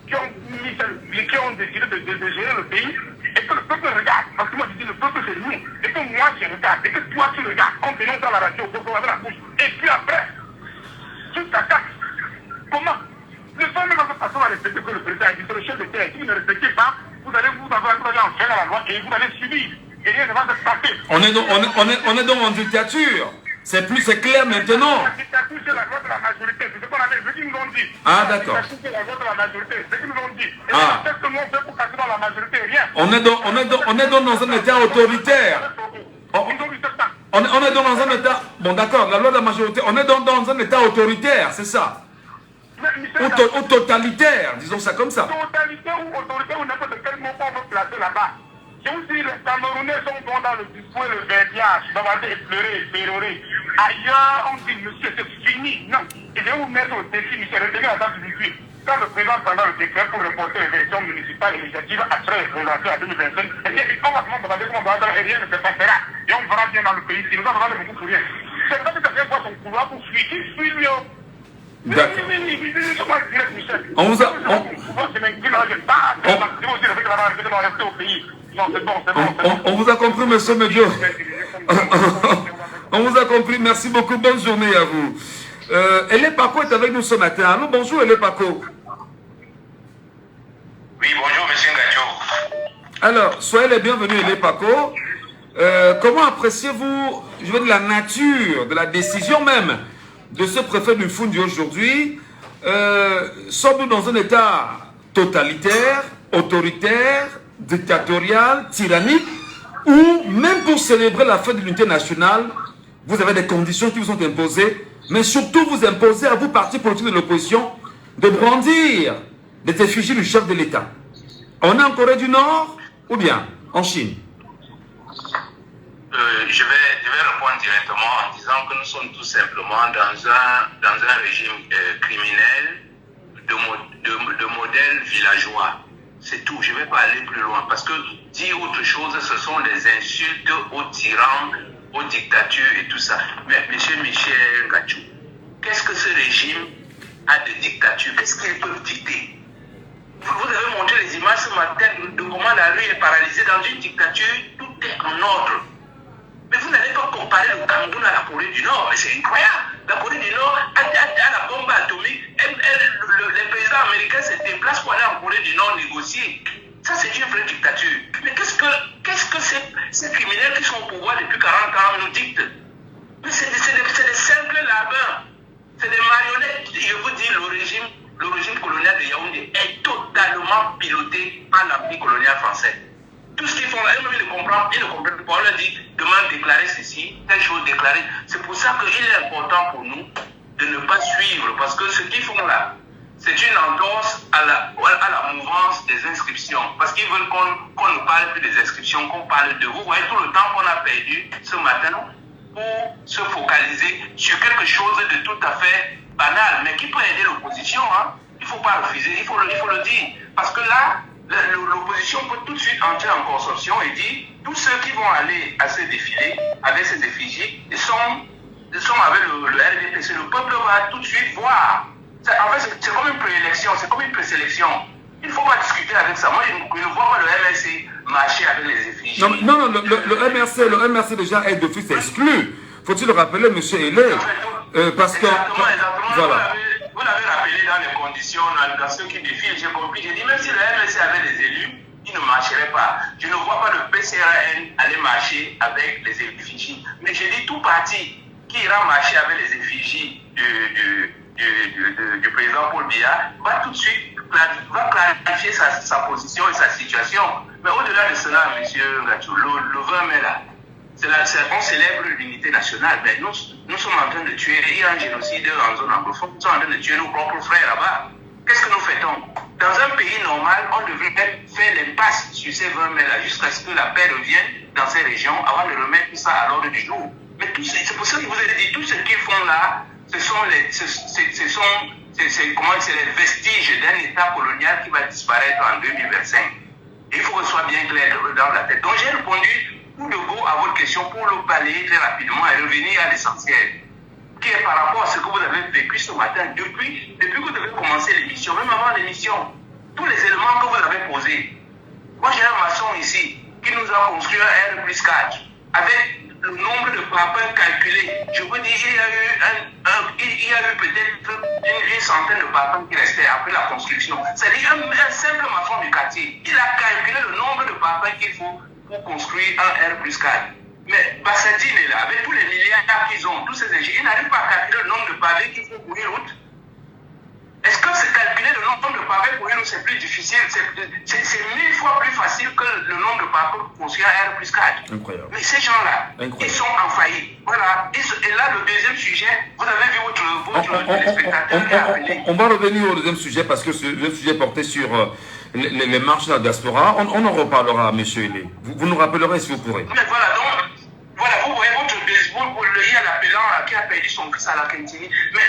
qui ont décidé de gérer le pays. Et que le peuple regarde, parce que moi je dis le peuple c'est nous, et que moi je regarde, et que toi tu regardes, on dénonce dans la radio, on avec la bouche, et puis après, jusqu'à ça, comment de terre. Si vous ne respectez pas, vous allez enfreindre la loi et vous allez subir. Et rien ne va se passer. On est donc en dictature. C'est clair maintenant. La dictature, c'est la loi de la majorité. C'est ce qu'on avait, ce qu'ils nous ont dit. Ah, d'accord. La dictature, c'est la loi de la majorité. C'est ce qu'ils nous ont dit. Et qu'est-ce que nous on fait pour casser dans la majorité? Rien. On est donc dans un état autoritaire. On est donc dans un état... Bon, d'accord, la loi de la majorité. On est donc dans un état autoritaire, c'est ça? Ou totalitaire, disons ça comme ça. Totalitaire ou autoritaire, ou n'importe quel mot qu'on veut placer là-bas. Je vous dis, les Camerounais sont bons dans le discours et le verbiage, bavarder, pleurer, pérorer. Ailleurs, on dit, monsieur, c'est fini. Non. Et je vais vous mettre au défi, monsieur, retenez la date du 18. Quand le président prendra le décret pour reporter les élections municipales et législatives après les présidentielles à 2025, eh bien, on va commencer à dire comment et rien ne se passera. Et on verra bien dans le pays. Si nous avons besoin de beaucoup pour rien. C'est pas que quelqu'un voit son couloir pour fuir. Qui fuit, lui? D'accord. On vous a... On vous a compris, monsieur Medio. On vous a compris. Merci beaucoup. Bonne journée à vous. Elé Paco est avec nous ce matin. Allô, bonjour Elé Paco. Oui, bonjour monsieur Ngacho. Alors, soyez les bienvenus Elé Paco. Comment appréciez-vous, je veux dire, la nature de la décision même de ce préfet du Fundi aujourd'hui? Sommes-nous dans un état totalitaire, autoritaire, dictatorial, tyrannique, ou même pour célébrer la fête de l'unité nationale, vous avez des conditions qui vous sont imposées, mais surtout vous imposez à vous, partis politiques de l'opposition, de brandir des effigies du chef de l'État. On est en Corée du Nord ou bien en Chine? Je vais répondre directement en disant que nous sommes tout simplement dans un régime criminel de modèle villageois. C'est tout. Je ne vais pas aller plus loin parce que dire autre chose, ce sont des insultes aux tyrans, aux dictatures et tout ça. Mais monsieur Michel Gachou, qu'est-ce que ce régime a de dictature? Qu'est-ce qu'ils peuvent dicter? Vous avez montré les images ce matin de comment la rue est paralysée. Dans une dictature, tout est en ordre. Mais vous n'allez pas comparer le Cameroun à la Corée du Nord. C'est incroyable. La Corée du Nord a la bombe atomique. Les présidents américains se déplacent pour aller en Corée du Nord négocier. Ça, c'est une vraie dictature. Mais qu'est-ce que ces criminels qui sont au pouvoir depuis 40 ans nous dictent? Mais c'est des simples labeurs. C'est des marionnettes. Je vous dis, le régime colonial de Yaoundé est totalement piloté par l'empire colonial français. Tout ce qu'ils font là, eux-mêmes, ils ne comprennent pas. On leur dit, demain déclarer ceci, telle chose déclarer. C'est pour ça qu'il est important pour nous de ne pas suivre. Parce que ce qu'ils font là, c'est une entorse à la mouvance des inscriptions. Parce qu'ils veulent qu'on ne parle plus des inscriptions, qu'on parle de vous. Vous voyez tout le temps qu'on a perdu ce matin pour se focaliser sur quelque chose de tout à fait banal, mais qui peut aider l'opposition. Hein. Il ne faut pas refuser, il faut le dire. Parce que là, l'opposition peut tout de suite entrer en consortium et dire tous ceux qui vont aller à ce défilé avec ces effigies, ils sont avec le RDP. Le peuple va tout de suite voir. En fait, c'est comme une préélection, c'est comme une présélection. Il ne faut pas discuter avec ça. Moi, je ne vois pas le MRC marcher avec les effigies. Non, le MRC déjà est d'office exclu. Faut-il le rappeler, M. Hélé? Parce que... Exactement. Voilà. Vous l'avez rappelé dans les conditions, dans ceux qui défilent, j'ai compris. J'ai dit, même si le MRC avait des élus, il ne marcherait pas. Je ne vois pas le PCRN aller marcher avec les effigies. Mais j'ai dit, tout parti qui ira marcher avec les effigies du président Paul Biya va tout de suite clarifier sa position et sa situation. Mais au-delà de cela, M. Gachou, le 20 mai là, on célèbre l'unité nationale. Mais nous sommes en train de tuer, il y a un génocide en zone anglophone, nous sommes en train de tuer nos propres frères là-bas. Qu'est-ce que nous fait-on? Dans un pays normal, on devrait faire l'impasse sur ces 20 mai là, jusqu'à ce que la paix revienne dans ces régions avant de remettre ça à l'ordre du jour. Mais c'est pour ça que je vous ai dit, tout ce qu'ils font là, ce sont les vestiges d'un État colonial qui va disparaître en 2025. Et il faut que ce soit bien clair dans la tête. Donc j'ai répondu tout de go à votre question pour le balayer très rapidement et revenir à l'essentiel, qui est par rapport à ce que vous avez vécu ce matin, depuis que vous avez commencé l'émission, même avant l'émission, tous les éléments que vous avez posés. Moi j'ai un maçon ici qui nous a construit un R+4 avec le nombre de papins calculés. Je vous dis, il y a eu peut-être une centaine de papins qui restaient après la construction. C'est-à-dire un simple maçon du quartier. Il a calculé le nombre de papins qu'il faut pour construire un R+4. Mais Bassadine est là, avec tous les milliards qu'ils ont, tous ces ingénieurs, ils n'arrivent pas à calculer le nombre de pavés qu'il faut pour une route. Est-ce que c'est calculer le nombre de pavés pour une route, c'est plus difficile? C'est 1000 fois plus facile que le nombre de pavés pour construire un R+4. Incroyable. Mais ces gens-là, ils sont en faillite. Voilà. Et là, le deuxième sujet, vous avez vu votre téléspectateur qui a appelé. On va revenir au deuxième sujet parce que le sujet portait sur les marches de la diaspora. On en reparlera, monsieur Hélé. Vous nous rappellerez si vous pourrez. Mais voilà, donc, voilà, vous voyez votre baseball, il y a l'appelant qui a perdu son fils à la Kentini. Mais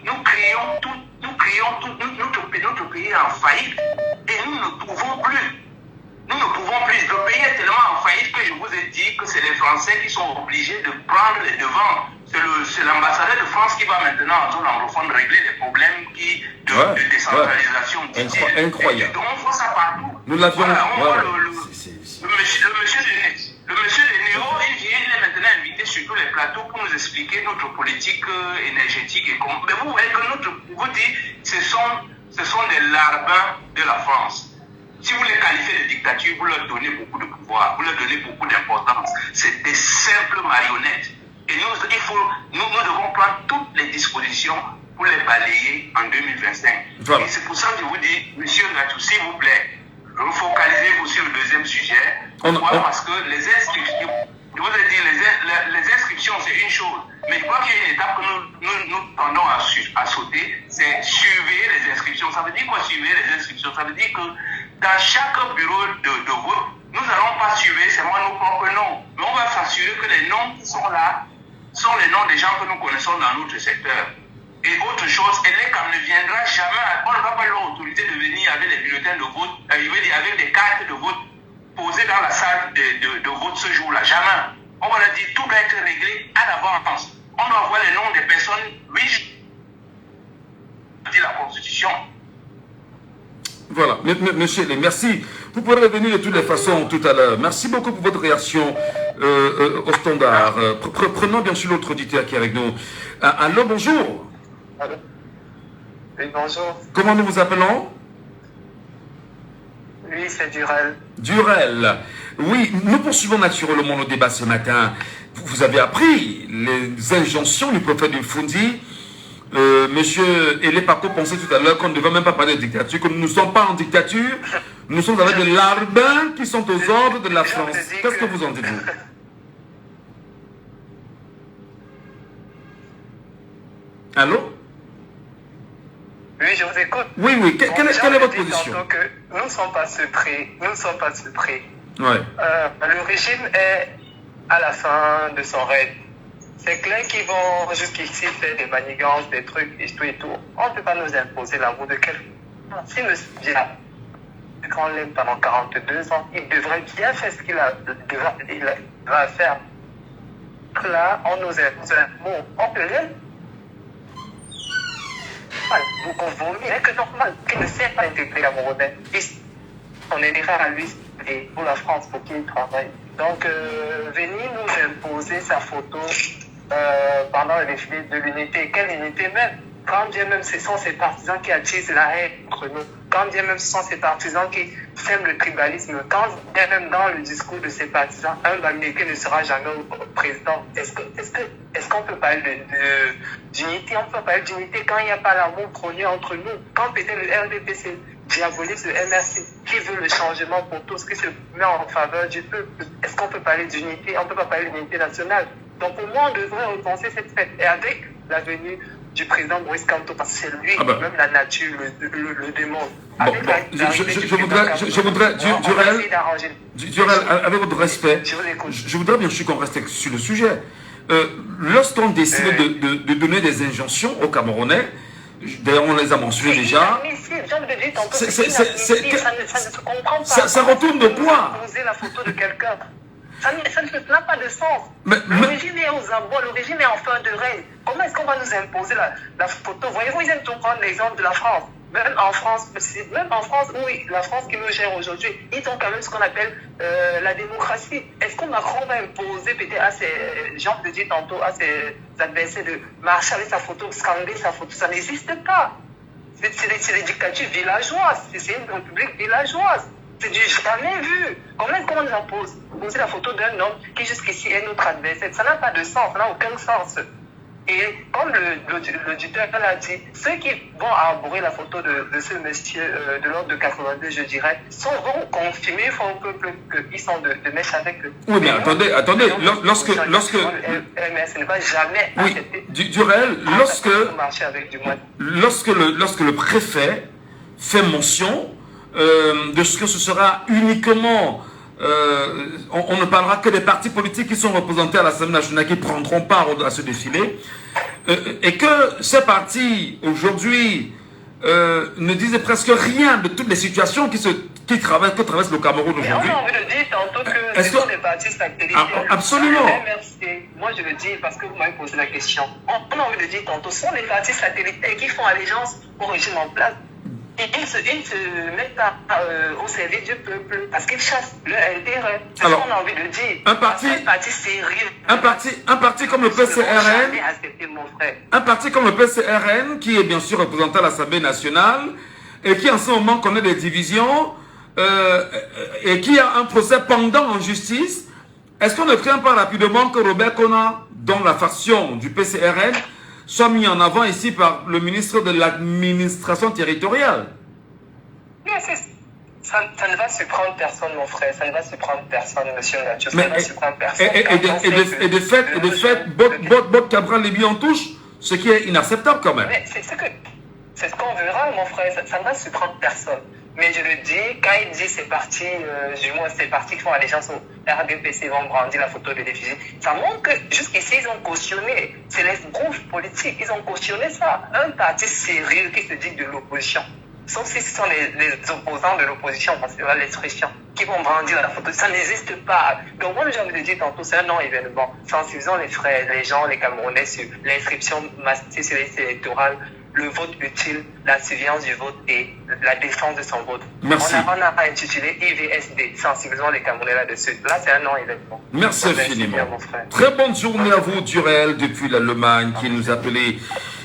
nous créons tout, notre pays est en faillite et nous ne pouvons plus. Nous ne pouvons plus. Le pays est tellement en faillite que je vous ai dit que c'est les Français qui sont obligés de prendre les devants. C'est l'ambassadeur de France qui va maintenant en zone anglophone régler les problèmes de décentralisation. Incroyable. Donc on voit ça partout. Nous l'avions. Voilà, le monsieur de Néo, il est maintenant invité sur tous les plateaux pour nous expliquer notre politique énergétique. Mais vous voyez que vous dites, ce sont des larbins de la France. Si vous les qualifiez de dictature, vous leur donnez beaucoup de pouvoir, vous leur donnez beaucoup d'importance. C'est des simples marionnettes. Et nous devons prendre toutes les dispositions pour les balayer en 2025. Voilà. Et c'est pour ça que je vous dis, monsieur Ngatou, s'il vous plaît, focalisez-vous sur le deuxième sujet. Parce que les inscriptions, je vous ai dit, les inscriptions, c'est une chose. Mais je crois qu'il y a une étape que nous tendons à sauter, c'est surveiller les inscriptions. Ça veut dire quoi, surveiller les inscriptions? Ça veut dire que dans chaque bureau de vote, nous n'allons pas surveiller seulement nos propres noms. Mais on va s'assurer que les noms qui sont là sont les noms des gens que nous connaissons dans notre secteur. Et autre chose, ELECAM ne viendra jamais, on ne va pas leur autoriser de venir avec les bulletins de vote, avec des cartes de vote posées dans la salle de vote ce jour-là. Jamais. On va leur dire, tout doit être réglé à l'avance. On doit voir les noms des personnes, oui, dit la Constitution. Voilà, monsieur Hélé, merci. Vous pourrez revenir de toutes les façons tout à l'heure. Merci beaucoup pour votre réaction au standard. Prenons bien sûr l'autre auditeur qui est avec nous. Allô, bonjour. Allô. Oui, bonjour. Comment nous vous appelons? Oui, c'est Durel. Durel. Oui, nous poursuivons naturellement le débat ce matin. Vous avez appris les injonctions du prophète du Fundi. Monsieur Hélé Paco pensait tout à l'heure qu'on ne devait même pas parler de dictature, que nous ne sommes pas en dictature, nous sommes avec des larbins qui sont aux ordres de la France. Qu'est-ce que vous en dites-vous? Allô? Oui, je vous écoute. Oui. Quelle est votre position? Nous ne sommes pas surpris. Ouais. Le régime est à la fin de son règne. C'est clair qu'ils vont jusqu'ici faire des manigances, des trucs et tout. On ne peut pas nous imposer l'amour de quelqu'un. Si M. Biya, quand on l'aime pendant 42 ans, il devrait bien faire ce qu'il va faire. Là, on nous impose un mot. On peut l'aimer. Donc on vaut mieux que normal, qu'il ne sait pas intégrer la Camerounais. On est déjà à lui et pour la France pour qu'il travaille. Donc, venir nous imposer sa photo pendant le défilé de l'unité. Quelle unité même? Quand bien même ce sont ces partisans qui attisent la haine entre nous, quand bien même ce sont ces partisans qui sèment le tribalisme, quand bien même dans le discours de ces partisans, un Bamileke ne sera jamais président. Est-ce qu'on peut parler d'unité? On peut parler d'unité quand il n'y a pas l'amour prôné entre nous. Quand peut-être le RDPC diabolise le MRC qui veut le changement pour tous, qui se met en faveur du peuple. Est-ce qu'on peut parler d'unité? On ne peut pas parler d'unité nationale. Donc pour moi, on devrait repenser cette fête. Et avec la venue du président Maurice Kamto, parce que c'est lui, même la nature le demande. Je voudrais, Durel, avec votre respect, je voudrais bien sûr qu'on reste sur le sujet. Lorsqu'on décide de donner des injonctions aux Camerounais, d'ailleurs on les a mentionnés déjà, ça retourne de quoi? La photo de quelqu'un. Ça n'a pas de sens. Le régime est aux abois, le régime est en fin de règne. Comment est-ce qu'on va nous imposer la photo? Voyez-vous, ils aiment tout prendre l'exemple de la France. Même en France, oui, la France qui nous gère aujourd'hui, ils ont quand même ce qu'on appelle la démocratie. Est-ce que Macron va imposer peut-être à ses, Jean le dit tantôt, à ses adversaires de marcher avec sa photo, scander sa photo? Ça n'existe pas. C'est des dictatures villageoises. C'est une république villageoise. C'est du jamais vu. Comment nous impose poser la photo d'un homme qui jusqu'ici est notre adversaire? Ça n'a pas de sens, ça n'a aucun sens. Et comme l'auditeur l'a dit, ceux qui vont arborer la photo de ce monsieur de l'ordre de 82, je dirais, vont confirmer au peuple qu'ils sont de mèche avec eux. Oui, mais attendez, lorsque MS ne va jamais accepter du réel, lorsque le préfet fait mention de ce que ce sera uniquement, on ne parlera que des partis politiques qui sont représentés à l'Assemblée nationale, qui prendront part à ce défilé, et que ces partis, aujourd'hui, ne disaient presque rien de toutes les situations que traverse le Cameroun aujourd'hui. On a envie de dire tantôt que ce sont des partis satellites. Absolument. Moi, je le dis parce que vous m'avez posé la question. On a envie de dire tantôt, ce sont des partis satellites qui font allégeance au régime en place. Ils se mettent pas au service du peuple parce qu'ils chassent leur intérêt. C'est ce qu'on a envie de dire. Un parti sérieux. Un parti comme le PCRN. Un parti comme le PCRN, qui est bien sûr représenté à l'Assemblée nationale et qui en ce moment connaît des divisions et qui a un procès pendant en justice. Est-ce qu'on ne craint pas rapidement que Robert Kona, dans la faction du PCRN, soit mis en avant ici par le ministre de l'administration territoriale? Ça ne va surprendre personne, mon frère. Ça ne va surprendre personne, monsieur Nacho. Ça ne va surprendre personne. Et de fait, Bot Cabral Lébi en touche, ce qui est inacceptable quand même. Mais c'est ce qu'on verra, mon frère. Ça ne va surprendre personne. Mais je le dis, quand il dit ces partis, du moins ces partis qui font allégeance au RDPC vont brandir la photo de l'effigie, ça montre que jusqu'ici ils ont cautionné. C'est les groupes politiques, ils ont cautionné ça. Un parti sérieux qui se dit de l'opposition. Sauf si ce sont les opposants de l'opposition, parce que là l'expression, qui vont brandir la photo, ça n'existe pas. Donc moi j'ai envie de dire tantôt, c'est un non-événement. Sensibilisons les frères, les gens, les Camerounais sur l'inscription massive sur les listes électorales, le vote utile, la surveillance du vote et la défense de son vote. Merci. On a intitulé IVSD, sensibilisons les Camerounais là-dessus. Là, c'est un non-événement. Merci infiniment. Très bonne journée à vous, Durel, depuis l'Allemagne, qui nous appelait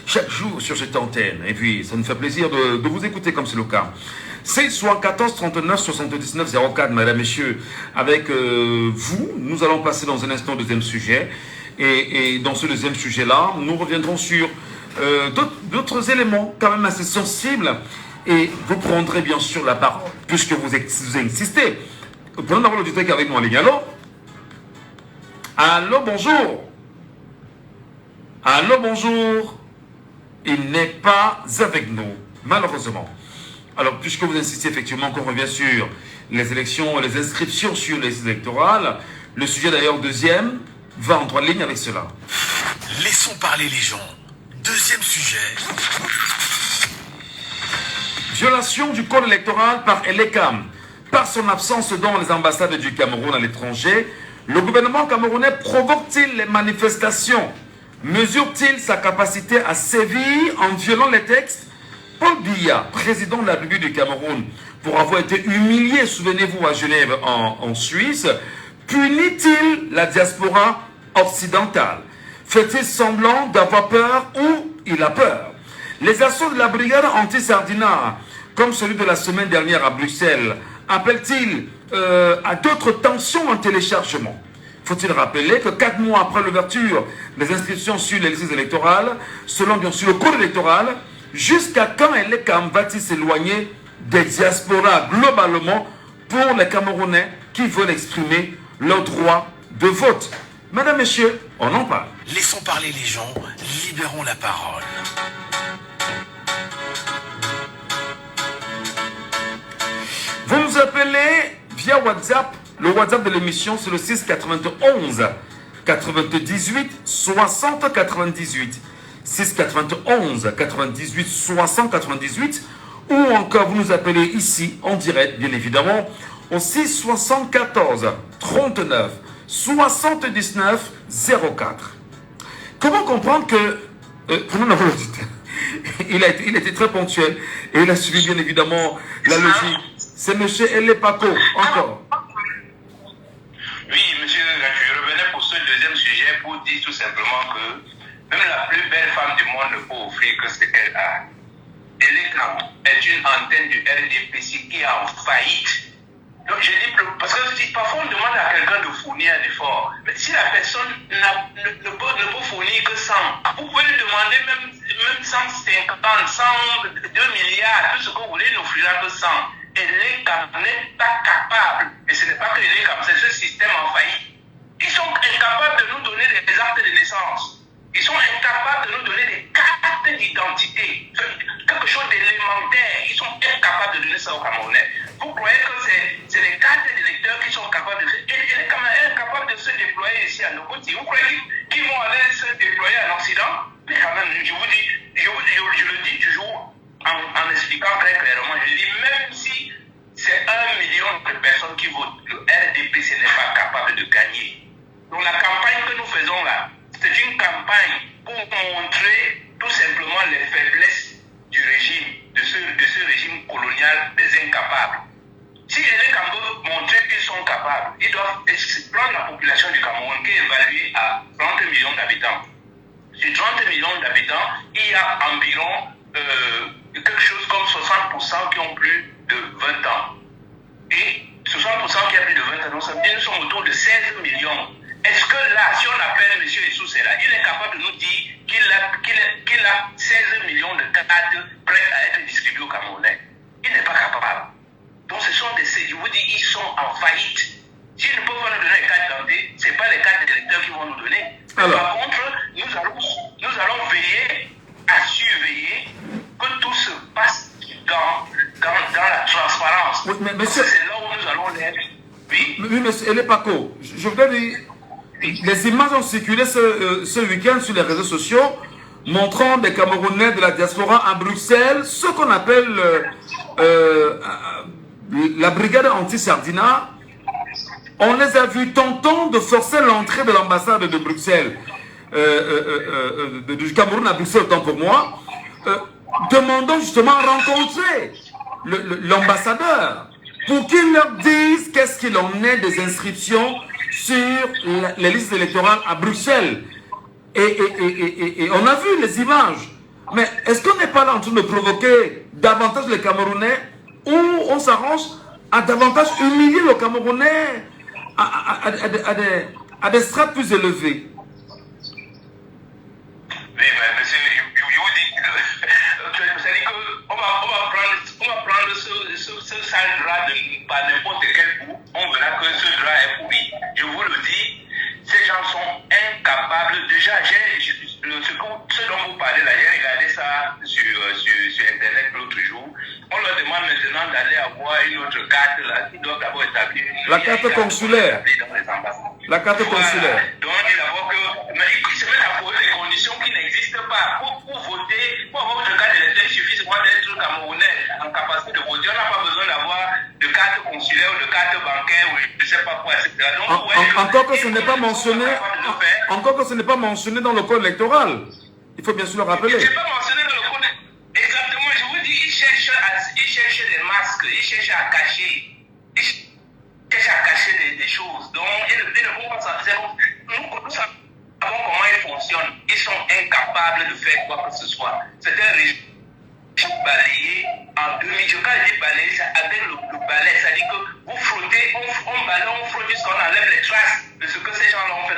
chaque jour sur cette antenne. Et puis, ça nous fait plaisir de vous écouter comme c'est le cas. C'est soit 14 39 79 04, mesdames, messieurs. Avec vous, nous allons passer dans un instant au deuxième sujet. Et dans ce deuxième sujet-là, nous reviendrons sur d'autres éléments quand même assez sensibles, et vous prendrez bien sûr la parole puisque vous insistez. Prenons d'abord l'auditeur qui est avec nous en ligne. Allô, bonjour. Allô, bonjour. Il n'est pas avec nous, malheureusement. Alors, puisque vous insistez effectivement qu'on revient sur les élections, les inscriptions sur les listes électorales, le sujet d'ailleurs deuxième va en droite ligne avec cela. Laissons parler les gens. Deuxième sujet. Violation du code électoral par Elekam. Par son absence dans les ambassades du Cameroun à l'étranger, le gouvernement camerounais provoque-t-il les manifestations? Mesure-t-il sa capacité à sévir en violant les textes? Paul Biya, président de la République du Cameroun, pour avoir été humilié, souvenez-vous, à Genève en Suisse, punit-il la diaspora occidentale? Fait-il semblant d'avoir peur ou il a peur? Les assauts de la brigade anti-Sardina, comme celui de la semaine dernière à Bruxelles, appellent-ils à d'autres tensions en téléchargement? Faut-il rappeler que 4 mois après l'ouverture des inscriptions sur les listes électorales, selon bien sûr le code électoral, jusqu'à quand Elekam va-t-il s'éloigner des diasporas globalement pour les Camerounais qui veulent exprimer leur droit de vote? Madame, messieurs, on en parle. Laissons parler les gens, libérons la parole. Vous nous appelez via WhatsApp. Le WhatsApp de l'émission, c'est le 6 91 98 60 98. 6 91 98 60 98. Ou encore, vous nous appelez ici, en direct, bien évidemment, au 6 74 39 79 04. Comment comprendre que... prenons la volonté. Il était très ponctuel et il a suivi bien évidemment la logique. C'est M. Elepako, encore. pour dire tout simplement que même la plus belle femme du monde ne peut offrir que ce qu'elle a. Elecam est une antenne du RDPC qui est en faillite. Donc je dis, parce que si parfois on demande à quelqu'un de fournir un effort, mais si la personne ne peut fournir que 100, vous pouvez lui demander même 150, 100, 2 milliards, tout ce que vous voulez, il n'offrira que 100. Elecam n'est pas capable, et ce n'est pas que Elecam, c'est ce système en faillite. Ils sont incapables de nous donner des actes de naissance. Ils sont incapables de nous donner des cartes d'identité. Quelque chose d'élémentaire. Ils sont incapables de donner ça aux Camerounais. Vous croyez que c'est les cartes d'électeurs qui sont capables de faire. Et les Camerounais sont capables de se déployer ici à Noboti. Vous croyez qu'ils vont aller se déployer en Occident? Mais quand même, je vous dis, je le dis toujours en expliquant très clairement. Je dis, même si c'est 1 million de personnes qui votent, le RDPC n'est pas capable de gagner. Donc la campagne que nous faisons là, c'est une campagne pour montrer tout simplement les faiblesses du régime, de ce régime colonial des incapables. Si les Camerounais veulent montrer qu'ils sont capables, ils doivent prendre la population du Cameroun qui est évaluée à 30 millions d'habitants. Sur 30 millions d'habitants, il y a environ quelque chose comme 60% qui ont plus de 20 ans. Et 60% qui ont plus de 20 ans, donc ça veut dire que nous sommes autour de 16 millions. Est-ce que là, si on appelle M. Issou Sela, il est capable de nous dire qu'il a 16 millions de cartes prêtes à être distribuées aux Camerounais? Il n'est pas capable. Donc ce sont je vous dis, ils sont en faillite. S'ils ne peuvent pas nous donner les cartes d'identité, ce n'est pas les cartes d'électeurs qui vont nous donner. Par contre, nous allons veiller à surveiller que tout se passe dans la transparence. Oui, mais monsieur, c'est là où nous allons l'être. Oui, monsieur Elepaco, je voudrais dire, les images ont circulé ce week-end sur les réseaux sociaux montrant des Camerounais de la diaspora à Bruxelles, ce qu'on appelle la brigade anti-Sardina. On les a vus tentant de forcer l'entrée de l'ambassade de Bruxelles, du Cameroun à Bruxelles, autant pour moi, demandant justement à rencontrer l'ambassadeur pour qu'il leur dise qu'est-ce qu'il en est des inscriptions sur les listes électorales à Bruxelles. Et on a vu les images. Mais est-ce qu'on n'est pas là en train de provoquer davantage les Camerounais, ou on s'arrange à davantage humilier le Camerounais à des strates plus élevées? Oui, mais monsieur, je vous dis, c'est-à-dire qu'on va prendre ce sale drap par n'importe quel bout, on verra que ce drap est pourri. Je vous le dis, ces gens sont incapables. Déjà, ce dont vous parlez là, j'ai regardé ça sur Internet l'autre jour. On leur demande maintenant d'aller avoir une autre carte là, qui doit d'abord établir la carte consulaire. La carte consulaire. Donc, il d'abord que. Mais ils se mettent à poser des conditions qui n'existent pas. Pour voter, pour avoir votre carte d'électeur, il suffit seulement d'être Camerounais en capacité de voter. On n'a pas besoin d'avoir de carte consulaire ou de carte bancaire ou je ne sais pas quoi, etc. Donc, encore que ce n'est pas mentionné. Encore que ce n'est pas mentionné dans le code électoral. Il faut bien sûr le rappeler. Ce n'est pas mentionné dans le code. Exactement, je vous dis, ils cherchent des masques, ils cherchent à cacher. Ils cherchent à cacher des choses. Donc, ils ne vont pas s'en faire. Nous savons comment ils fonctionnent. Ils sont incapables de faire quoi que ce soit. C'est un régime balayé en 2000. Quand je dis balayé, c'est avec le balai. C'est-à-dire que vous frottez, on balaye, on frotte jusqu'à on enlève les traces de ce que ces gens-là ont fait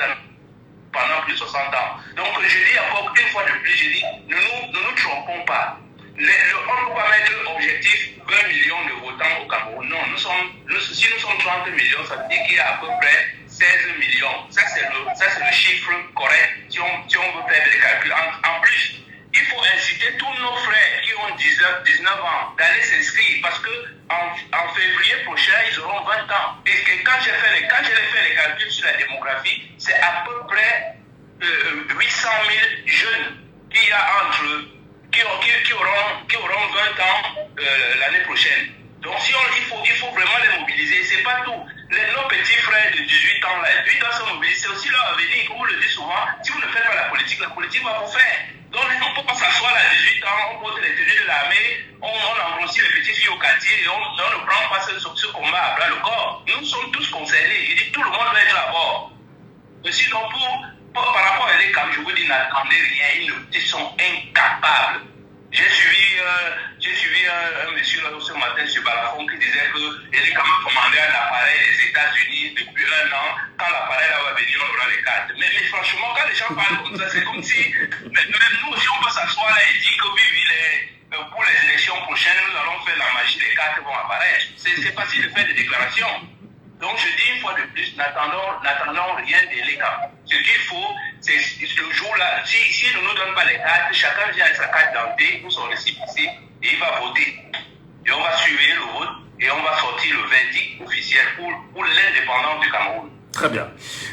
pendant plus de 60 ans. Donc je dis encore une fois de plus, je dis, ne nous trompons pas. On ne peut pas mettre objectif 20 millions de votants au Cameroun. Non, si nous sommes 30 millions, ça veut dire qu'il y a à peu près 16 millions. Ça, c'est le chiffre correct si on veut faire des calculs. En plus, il faut inciter tous nos frères qui ont 19 ans d'aller s'inscrire parce qu'en février prochain, ils auront 20 ans. Et que quand j'ai fait les calculs sur la démographie, c'est à peu près 800 000 jeunes qu'il y a qui auront 20 ans l'année prochaine. Donc il faut vraiment les mobiliser. C'est pas tout. Nos petits frères de 18 ans là, ils doivent se mobiliser. C'est aussi leur avenir. Comme on le dit souvent, si vous ne faites pas la politique va vous faire. Donc on ne peut pas s'asseoir à 18 ans, on porte les tenues de l'armée, on engrossit les petites filles au quartier et on ne prend pas ce combat à bras le corps. Nous sommes tous concernés. Je dis tout le monde doit être à bord. Mais sinon par rapport à l'ECAM, je vous dis, n'attendez rien, ils sont incapables. J'ai suivi un monsieur là, ce matin sur Balafon qui disait que l'ECAM a commandé un appareil des États-Unis depuis 1 an. Quand l'appareil là va venir, on aura les cartes. Mais franchement, quand les gens parlent comme ça, c'est comme si même nous, si on peut s'asseoir là et dire que oui, pour les élections prochaines, nous allons faire la magie, les cartes vont apparaître. C'est facile de faire des déclarations. Donc je dis une fois de plus, n'attendons rien de l'ECAM. Ce qu'il faut, c'est le jour-là, si ne nous donne pas les cartes, chacun vient avec sa carte d'identité ou son récépissé et il va voter. Et on va suivre le vote et on va sortir le verdict officiel pour l'indépendance du Cameroun. Très bien.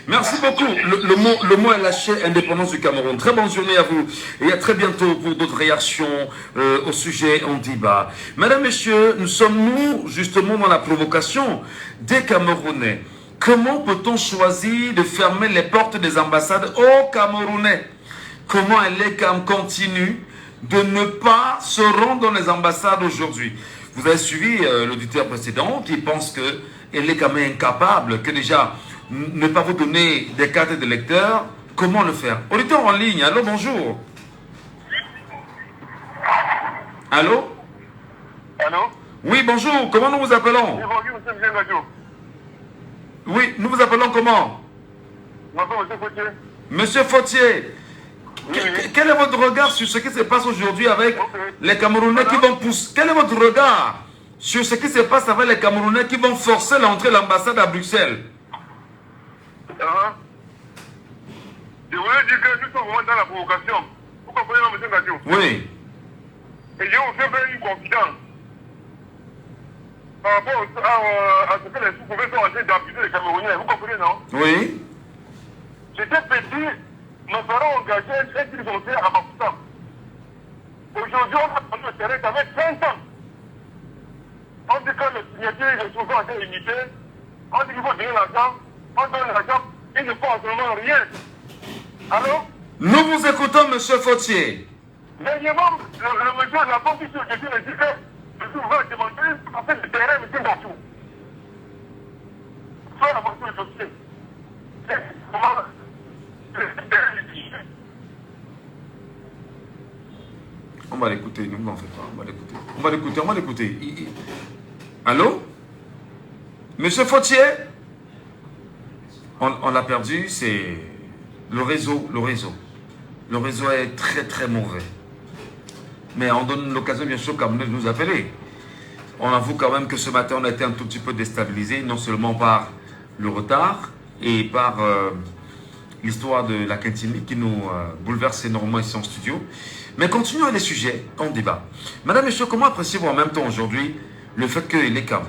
Merci beaucoup. Le mot est lâché, indépendance du Cameroun. Très bonne journée à vous. Et à très bientôt pour d'autres réactions au sujet en débat. Mesdames, Messieurs, nous sommes justement dans la provocation des Camerounais. Comment peut-on choisir de fermer les portes des ambassades aux Camerounais? Comment l'ECAM continue de ne pas se rendre dans les ambassades aujourd'hui? Vous avez suivi l'auditeur précédent qui pense que l'ECAM est incapable, que déjà ne pas vous donner des cartes de lecteur. Comment le faire? Auditeur en ligne, allô, bonjour. Allô? Allô? Oui, bonjour, comment nous vous appelons? Oui, bonjour, monsieur Michel Gadjo. Oui, nous vous appelons comment? Bonjour, monsieur Fautier. Monsieur Fautier, Oui. quel est votre regard sur ce qui se passe aujourd'hui avec les Camerounais qui vont pousser? Quel est votre regard sur ce qui se passe avec les Camerounais qui vont forcer l'entrée de l'ambassade à Bruxelles? Je voulais dire que nous sommes vraiment dans la provocation. Vous comprenez, monsieur Gadjo? Oui. Et j'ai aussi fait une confidence par rapport à ce que les sous-provinces sont en train d'appuyer les Camerounais. Vous comprenez, non? Oui. J'étais petit, nos parents ont engagé un titre foncier à Pakistan. Aujourd'hui, on a pris le terrain avec 20 ans. On dit que le signataire est souvent assez limité. On dit qu'il faut donner l'argent. On donne l'argent. Ils ne font absolument rien. Allô? Nous vous écoutons, monsieur Fautier. Dernièrement, le monsieur de la banque sur le dessus me dit que le souverain a demandé en fait le terrain, monsieur Gatou. Soit la voiture de dossier. Comment le terrain est dit? On va l'écouter, ne vous en faites pas, on va l'écouter. Allô? Monsieur Fautier? On l'a perdu, c'est le réseau. Le réseau est très très mauvais. Mais on donne l'occasion bien sûr comme de nous appeler. On avoue quand même que ce matin on a été un tout petit peu déstabilisé, non seulement par le retard et par l'histoire de la Quintini qui nous bouleverse énormément ici en studio. Mais continuons les sujets en débat. Madame, Monsieur, comment appréciez-vous en même temps aujourd'hui le fait que l'ECAM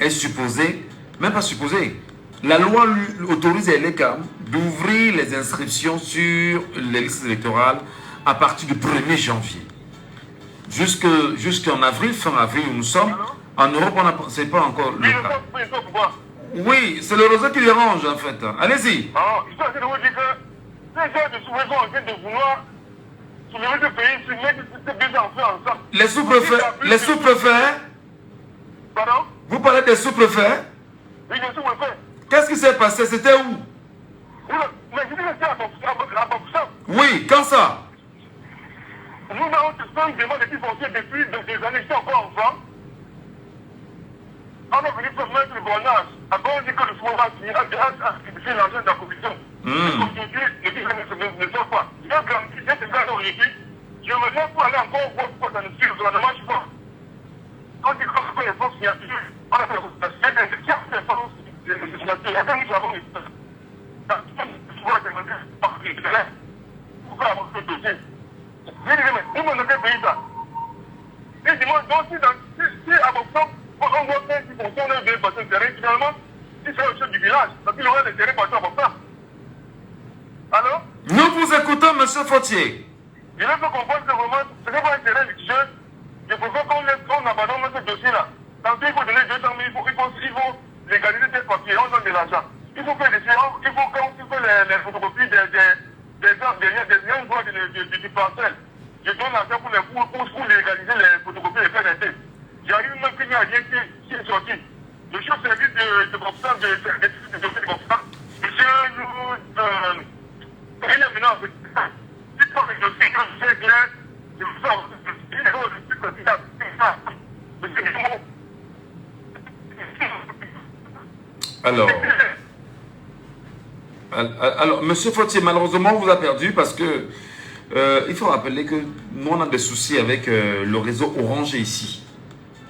est supposé, même pas supposé, la loi lui autorise à l'ECAM d'ouvrir les inscriptions sur les listes électorales à partir du 1er janvier. Jusqu'en avril, fin avril où nous sommes, en Europe, c'est pas encore le cas. Oui, c'est le réseau qui dérange en fait. Allez-y. Alors, je suis en train de vous dire que ces gens de sous-préfets sont en train de vouloir soulever ce pays, se mettre ces deux enfants ensemble. Les sous-préfets. Pardon? Vous parlez des sous-préfets? Oui, les sous-préfets. Qu'est-ce qui s'est passé? C'était où? Mais je dis que c'est à Bafoussam. Oui, quand ça? Nous avons tous une demande de titre foncier depuis des années, j'étais encore enfant. On a venu pour mettre le bornage. Après, on dit que le souverain finira de l'argent de la commission. Aujourd'hui, les titres ne sont pas. J'ai ce gars aujourd'hui. Je me lève pour aller encore voir pourquoi ça ne suit, ça ne marche pas. On dit qu'on fait les forces signatures. On a fait la consultation. Il y a des forces signatures. Après, nous avons les pourquoi avoir ce dossier? Je dis, mais où on a fait payer ça? Et dis-moi, donc si à Bofam, on voit faire si on a bien passé le terrain, finalement, si c'est au chef du village, parce qu'il aurait le terrain partout à Bofam. Alors? Nous vous écoutons, monsieur Fautier. Je ne peux comprendre que vraiment, ce n'est pas un terrain litigieux. Je préfère qu'on abandonne ce dossier-là. Tantôt, il faut donner 200 000, il faut légaliser tes papiers, on donne de l'argent. Il faut faire des séances, il faut les photocopies des liens du parcelle. Je donne l'argent pour légaliser les photocopies et faire des tests. J'arrive même qu'il n'y a rien qui est sorti. Le chef service de Bofam, de Bofam, monsieur nous Alors, Monsieur Fortier, malheureusement, on vous a perdu parce que il faut rappeler que nous, on a des soucis avec le réseau Orange ici.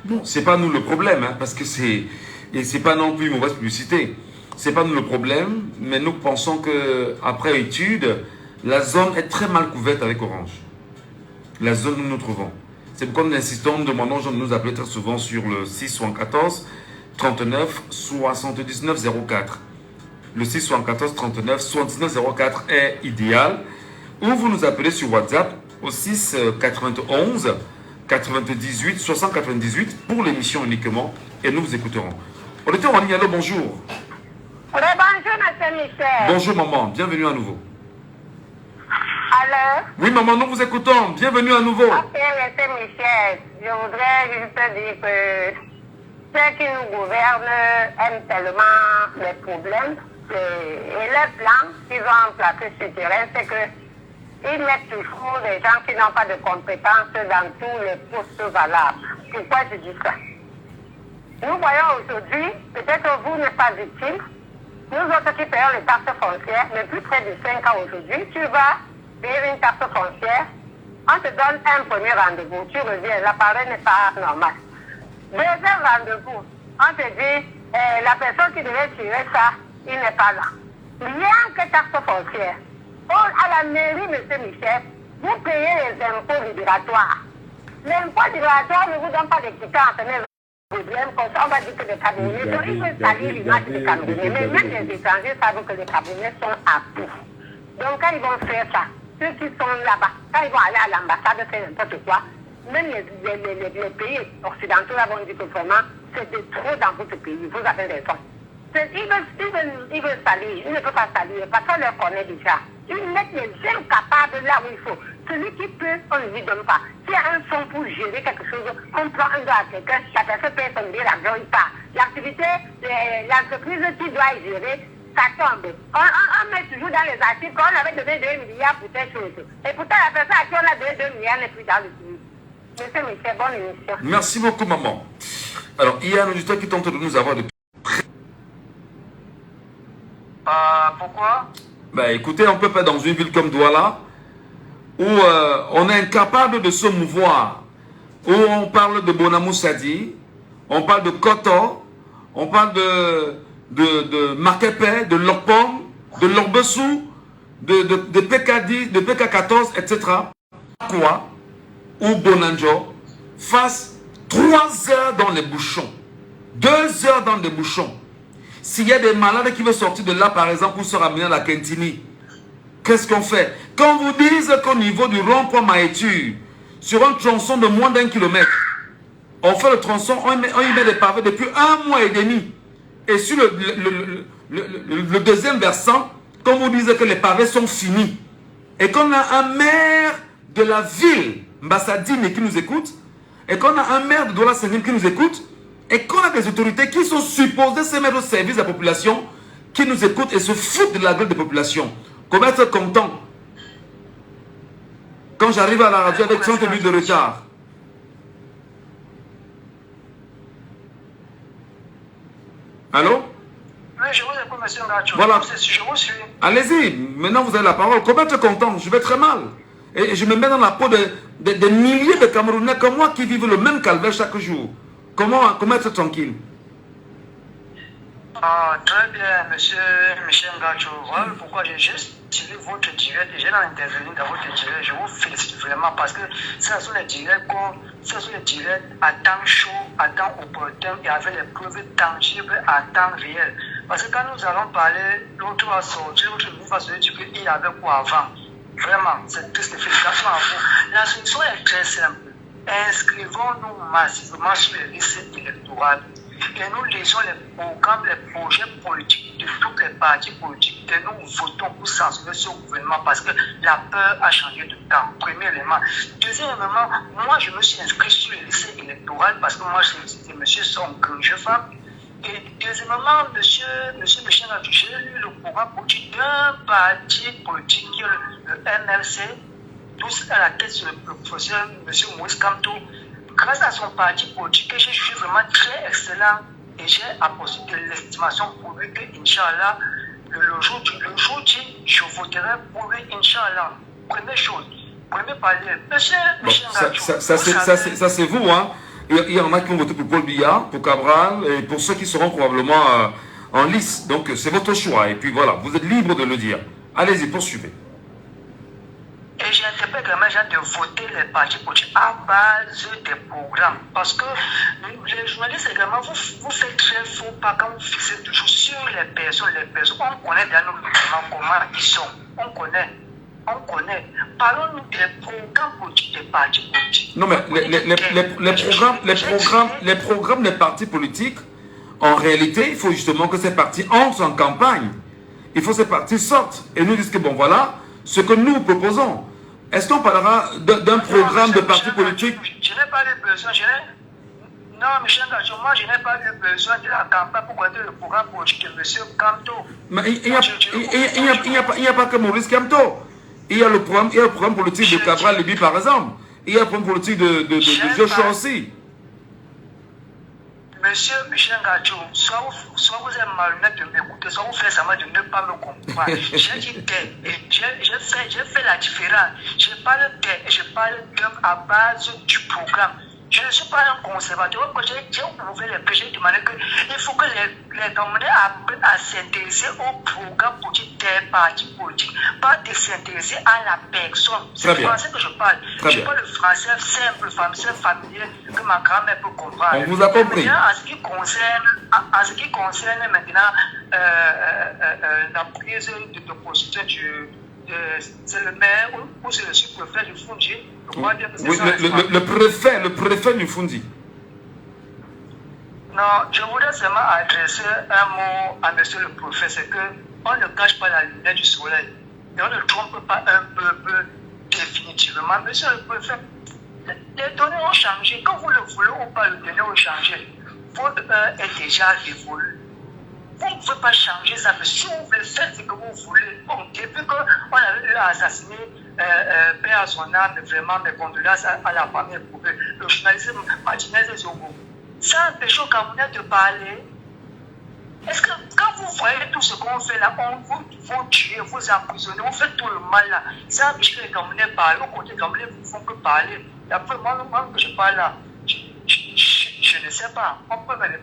Bon, c'est pas nous le problème, hein, parce que c'est pas non plus une mauvaise publicité. C'est pas nous le problème, mais nous pensons que après étude, la zone est très mal couverte avec Orange. La zone où nous nous trouvons. C'est pourquoi nous insistons, nous demandons aux gens de nous appeler très souvent sur le 674 39 79 04. Le 674 39 79 04 est idéal. Ou vous nous appelez sur WhatsApp au 6 91 98 60 98 pour l'émission uniquement et nous vous écouterons. Auditeur en ligne, allô, bonjour. Bonjour, monsieur Michel. Bonjour, maman, bienvenue à nouveau. Allô? Oui, maman, nous vous écoutons, bienvenue à nouveau. Ok, monsieur Michel, je voudrais juste dire que ceux qui nous gouvernent aiment tellement les problèmes et leur plan qu'ils ont placé sur le terrain, c'est qu'ils mettent toujours des gens qui n'ont pas de compétences dans tous les postes valables. Pourquoi je dis ça? Nous voyons aujourd'hui, peut-être vous n'êtes pas victime, nous autres qui payons les taxes foncières, depuis près de 5 ans aujourd'hui, tu vas payer une taxe foncière, on te donne un premier rendez-vous, tu reviens, l'appareil n'est pas normal. Deuxième rendez-vous, on te dit, la personne qui devait tirer ça, il n'est pas là. Rien que taxe foncière. À la mairie, monsieur Michel, vous payez les impôts libératoires. L'impôt libératoire ne vous donne pas de quittance, mais problème, comme ça, on va dire que les Camerounais, donc ils veulent salir l'image des Camerounais. Mais même les étrangers savent que les Camerounais sont à bout. Donc quand ils vont faire ça, ceux qui sont là-bas, quand ils vont aller à l'ambassade faire n'importe quoi, même les pays occidentaux là vont dire que vraiment, c'est de trop dans votre pays, vous avez raison. Ils veulent salir, ils ne peuvent pas salir parce qu'on les connaît déjà. Ils mettent les incapables là où il faut. Celui qui peut, on ne lui donne pas. S'il y a un fonds pour gérer quelque chose, on prend un gars à quelqu'un, la personne paye son billet, l'argent il part. L'activité, l'entreprise qui doit gérer, ça tombe. On met toujours dans les articles qu'on avait donné 2 milliards pour telle chose. Et pourtant la personne à qui on a donné 2 milliards n'est plus dans le pays. Monsieur Michel, bonne émission. Merci beaucoup, maman. Alors, il y a un auditeur qui tente de nous avoir de... Pourquoi? Ben, écoutez, on peut pas dans une ville comme Douala, où on est incapable de se mouvoir, où on parle de Bonamou Sadi, on parle de Koto, on parle de Makepe, de Lopom, de Lorbessou, de PK10, de PK14, etc. Quoi? Ou Bonanjo fasse 3 heures dans les bouchons, 2 heures dans les bouchons. S'il y a des malades qui veulent sortir de là, par exemple, pour se ramener à la Kentini, qu'est-ce qu'on fait? Quand vous dites qu'au niveau du rond-point Maétu, sur un tronçon de moins d'1 kilomètre, on fait le tronçon, on y met des pavés depuis 1 mois et demi. Et sur le deuxième versant, comme vous dites que les pavés sont finis, et qu'on a un maire de la ville, Mbassadine, qui nous écoute, et qu'on a un maire de Douala Senghim qui nous écoute, et qu'on a des autorités qui sont supposées se mettre au service de la population, qui nous écoutent et se foutent de la gueule des populations. Comment être content quand j'arrive à la radio avec 30 minutes de retard? Allô? Oui, je vous écoute, monsieur Ngacho. Voilà. Je vous suis. Allez-y, maintenant vous avez la parole. Comment être content? Je vais très mal. Et je me mets dans la peau des milliers de Camerounais comme moi qui vivent le même calvaire chaque jour. Comment être tranquille? Très bien, monsieur Michel Ngacho. Voilà pourquoi j'ai juste suivi votre direct et j'ai intervenu dans votre direct. Je vous félicite vraiment parce que ce sont les directs à temps chaud, à temps opportun et avec les preuves tangibles à temps réel. Parce que quand nous allons parler, l'autre va sortir, l'autre va se dire qu'il y avait quoi avant. Vraiment, c'est triste, félicitations à vous. La solution est très simple. Inscrivons-nous massivement sur les listes électorales et nous lisons les programmes, les projets politiques de tous les partis politiques et nous votons pour censurer ce gouvernement parce que la peur a changé de temps, premier élément. Deuxièmement, moi je me suis inscrit sur les listes électorales parce que moi je me suis son grand femme. Et deuxièmement, monsieur Michel Ngacho, j'ai lu le programme politique d'un parti politique qui est le MLC, tous à la tête sur le professeur M. Moïse Kamto. Grâce à son parti politique que j'ai jugé vraiment très excellent et j'ai apporté de l'estimation pour lui que, Inch'Allah, le jour je voterai pour lui, Inch'Allah. Première chose, premier palier. Monsieur ça c'est vous, hein. Il y en a qui ont voté pour Paul Biya, pour Cabral, et pour ceux qui seront probablement en lice. Donc c'est votre choix. Et puis voilà, vous êtes libre de le dire. Allez-y, poursuivez. Et j'interpelle vraiment les gens de voter les partis politiques à base des programmes. Parce que les journalistes également, vous faites très faux pas quand vous fixez toujours sur les personnes. On connaît dans nos documents comment ils sont. On connaît. Parlons-nous des programmes politiques des partis politiques. Non, mais les programmes des partis politiques, en réalité, il faut justement que ces partis entrent en campagne. Il faut que ces partis sortent et nous disent que bon, voilà ce que nous proposons. Est-ce qu'on parlera d'un programme de parti politique? Je n'ai pas eu besoin, non, Michel Gacho, moi je n'ai pas eu besoin de la campagne pour connaître le programme politique de M. Kamto. Mais il n'y a pas que Maurice Kamto. Il y a le programme politique de Cabral Libye par exemple. Il y a le programme politique de Joshua aussi. Monsieur Michel Gacho, soit vous êtes malhonnête de m'écouter, soit vous faites semblant de ne pas me comprendre. J'ai dit j'ai fait la différence. Je parle et je parle d'œuvre à base du programme. Je ne suis pas un conservateur. J'ai prouvé les péchés, j'ai demandé qu'il faut que les dominés apprennent à s'intéresser au programme politique des partis politiques, pas de s'intéresser à la personne. C'est le français que je parle. Je parle le français simple, français familier, que ma grand-mère peut comprendre. On vous a compris. En ce qui concerne maintenant la prise de position c'est le maire ou c'est le sous-préfet du Fundi. Oui, le préfet du Fundi. Non, je voudrais seulement adresser un mot à monsieur le préfet, c'est qu'on ne cache pas la lumière du soleil et on ne trompe pas un peuple définitivement. Monsieur le préfet, les données ont changé. Quand vous le voulez ou pas, les données ont changé. Votre heure est déjà révolue. Vous ne pouvez pas changer ça, mais si vous voulez faire ce que vous voulez, bon, depuis qu'on avait assassiné Père à son âme, vraiment mes condoléances à la famille éprouvée, le journaliste Martinez et Zogo, ça empêche aux Camerounais de parler. Est-ce que quand vous voyez tout ce qu'on fait là, vous tuez, vous emprisonnez, vous faites tout le mal là, ça empêche que les Camerounais parlent, au côté des Camerounais, vous ne font que parler. Et après, moi que je parle là, je ne sais pas, on peut me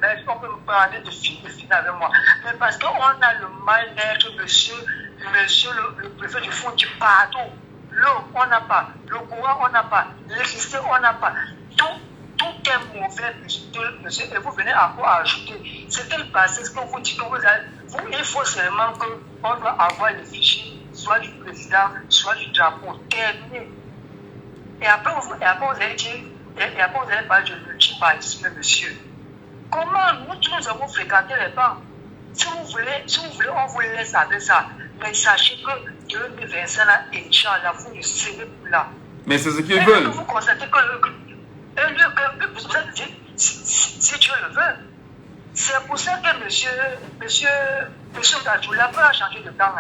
parler de finir avec moi. Mais parce qu'on a le mal-être, monsieur le préfet du fond du partout. L'eau, on n'a pas. Le courant, on n'a pas. L'électricité, on n'a pas. Tout est mauvais, monsieur. Et vous venez encore ajouter. C'est quel passé ce que vous dites que vous avez. Il faut seulement qu'on doit avoir les fichiers, soit du président, soit du drapeau. Terminé. Et après, vous allez dire. Et après, vous allez parler de multipartisme, monsieur. Comment nous avons fréquenté les bancs? Si vous voulez, on vous laisse avec ça. Mais sachez que 2025, Inch'Allah, vous ne serez plus là. Mais c'est ce qu'ils veulent. Vous constatez que vous avez dit, si Dieu le veut, c'est pour ça que monsieur Gadjou, la peur a changé de camp.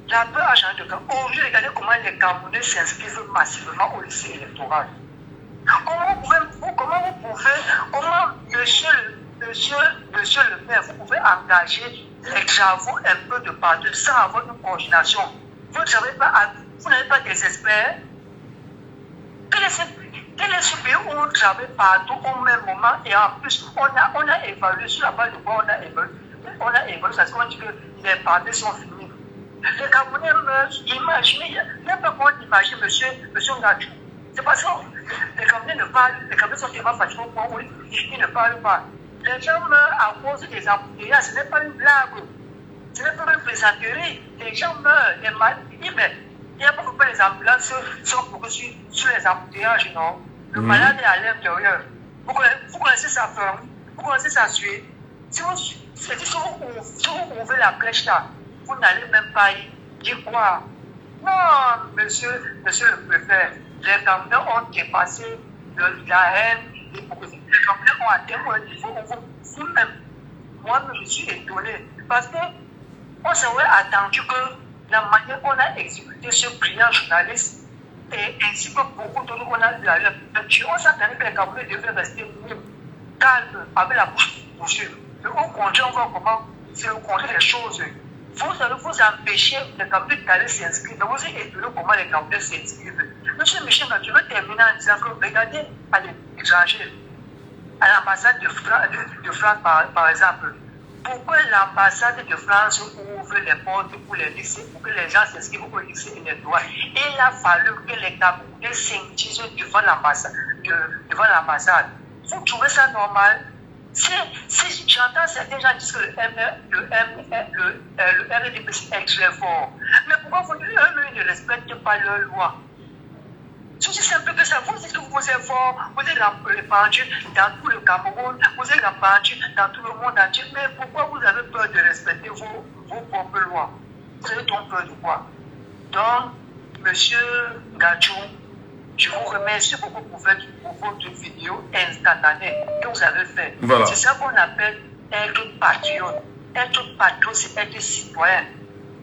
La peur a changé de camp. Aujourd'hui, regardez comment les Camerounais s'inscrivent massivement au lycée électoral. Comment monsieur le maire, vous pouvez engager les travaux un peu de partout sans avoir une coordination? Vous n'avez pas des experts? Quel est ce pays où on travaille partout au même moment et en plus on a évalué sur la base de quoi on a évalué parce qu'on dit que les parties sont finies. Les Camerounais meurent, imaginez, même pas qu'on imagine monsieur Gadjou. C'est parce que les Camerounais ne parlent, les Camerounais sont tellement fatigués pour eux, ils ne parlent pas. Les gens meurent à cause des embouteillages, ce n'est pas une blague. Ce n'est pas une plaisanterie. Les gens meurent, les malades. Mais il n'y a pas que les ambulances sont pour sur les embouteillages, non. Le malade est à l'intérieur. Vous connaissez sa forme, vous connaissez sa suite. Si vous ouvrez la crèche là, vous n'allez même pas y dire quoi. Non, monsieur le préfet, les Camerounais ont dépassé la haine. Les Camerounais ont atteint un niveau où vous-même, moi je suis étonné. Parce qu'on s'aurait attendu que la manière qu'on a exécuté ce brillant journaliste, et ainsi que beaucoup d'autres qu'on a eu à l'heure, on s'attendait que les Camerounais devaient rester libres. calme, avec la bouche bouchée. Mais au contraire, on voit comment c'est le contraire des choses. Vous allez vous empêcher les candidats d'aller s'inscrire. Mais vous avez étudié comment les candidats s'inscrivent. Monsieur Michel, je veux terminer en disant que regardez à l'étranger, à l'ambassade de France, par exemple. Pourquoi l'ambassade de France ouvre les portes pour les lycées, pour que les gens s'inscrivent au lycée et les droits? Il a fallu que les Camerounais s'intisent devant l'ambassade. Vous trouvez ça normal? Si j'entends certains gens dire que le RDP est très fort, mais pourquoi vous ne respectez pas leurs lois? C'est aussi simple que ça. Vous dites que vous êtes fort, vous êtes répandu dans tout le Cameroun, vous êtes répandu dans tout le monde entier, mais pourquoi vous avez peur de respecter vos propres lois? Vous avez donc peur de quoi? Donc, monsieur Gachou, je vous remercie beaucoup pour votre vidéo instantanée que vous avez fait. Voilà. C'est ça qu'on appelle être patriote. Être patriote, c'est être citoyen.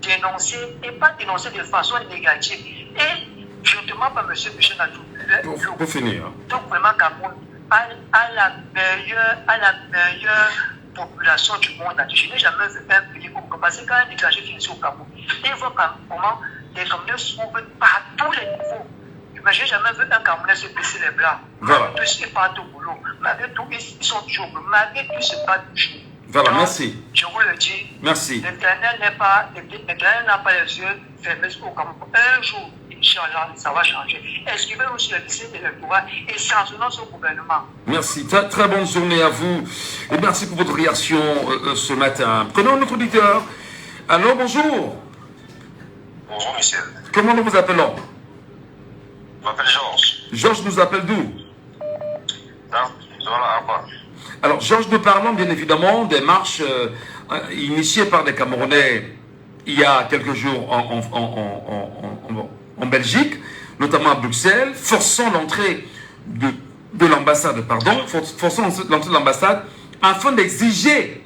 Dénoncer, et pas dénoncer de façon négative. Et je ne demande pas, monsieur Michel Gachou, pour finir. Donc, vraiment, Cameroun a la meilleure population du monde entier. Je n'ai jamais vu un pays comme ça. Parce que quand un étranger vient ici au Cameroun, il voit comment les Camerounais s'ouvrent par tous les niveaux. Mais je n'ai jamais vu un Camerounais se baisser les bras. Voilà. Malgré tout, ils partent au boulot. Malgré tout, ils sont toujours. Malgré tout, ils se battent toujours. Voilà, donc, merci. Je vous le dis. Merci. L'Éternel n'a pas les yeux fermés au Cameroun. Un jour, Inch'Allah, ça va changer. Inscrivez-vous sur le lycée électoral et sanctionnons ce gouvernement. Merci. Très bonne journée à vous. Et merci pour votre réaction ce matin. Prenons notre auditeur. Allô, bonjour. Bonjour, Michel. Comment nous vous appelons? Je m'appelle Georges. Georges nous appelle d'où? Alors, Georges, nous parlons bien évidemment des marches initiées par des Camerounais il y a quelques jours en Belgique, notamment à Bruxelles, forçant l'entrée de l'ambassade, afin d'exiger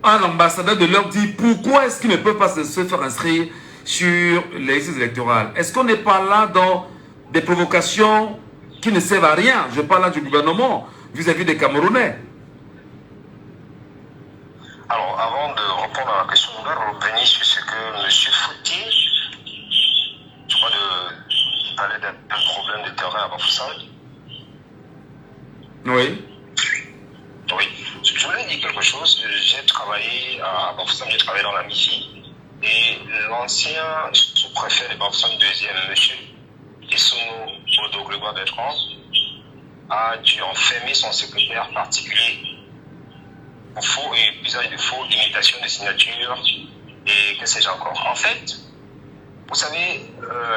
à l'ambassadeur de leur dire pourquoi est-ce qu'ils ne peuvent pas se faire inscrire sur les listes électorales. Est-ce qu'on n'est pas là dans des provocations qui ne servent à rien? Je parle là du gouvernement vis-à-vis des Camerounais. Alors, avant de répondre à la question, on va revenir sur ce que M. Fouti, je crois, de parler d'un problème de terrain à Bafoussam. Oui. Oui. Je voulais dire quelque chose. J'ai travaillé à Bafoussam, j'ai travaillé dans la MIFI. Et l'ancien sous-préfet de Bafoussam, deuxième, M. Essono Odogloba Bertrand, a dû enfermer son secrétaire particulier pour faux et usage de faux, imitation de signatures et que sais-je encore. En fait, vous savez,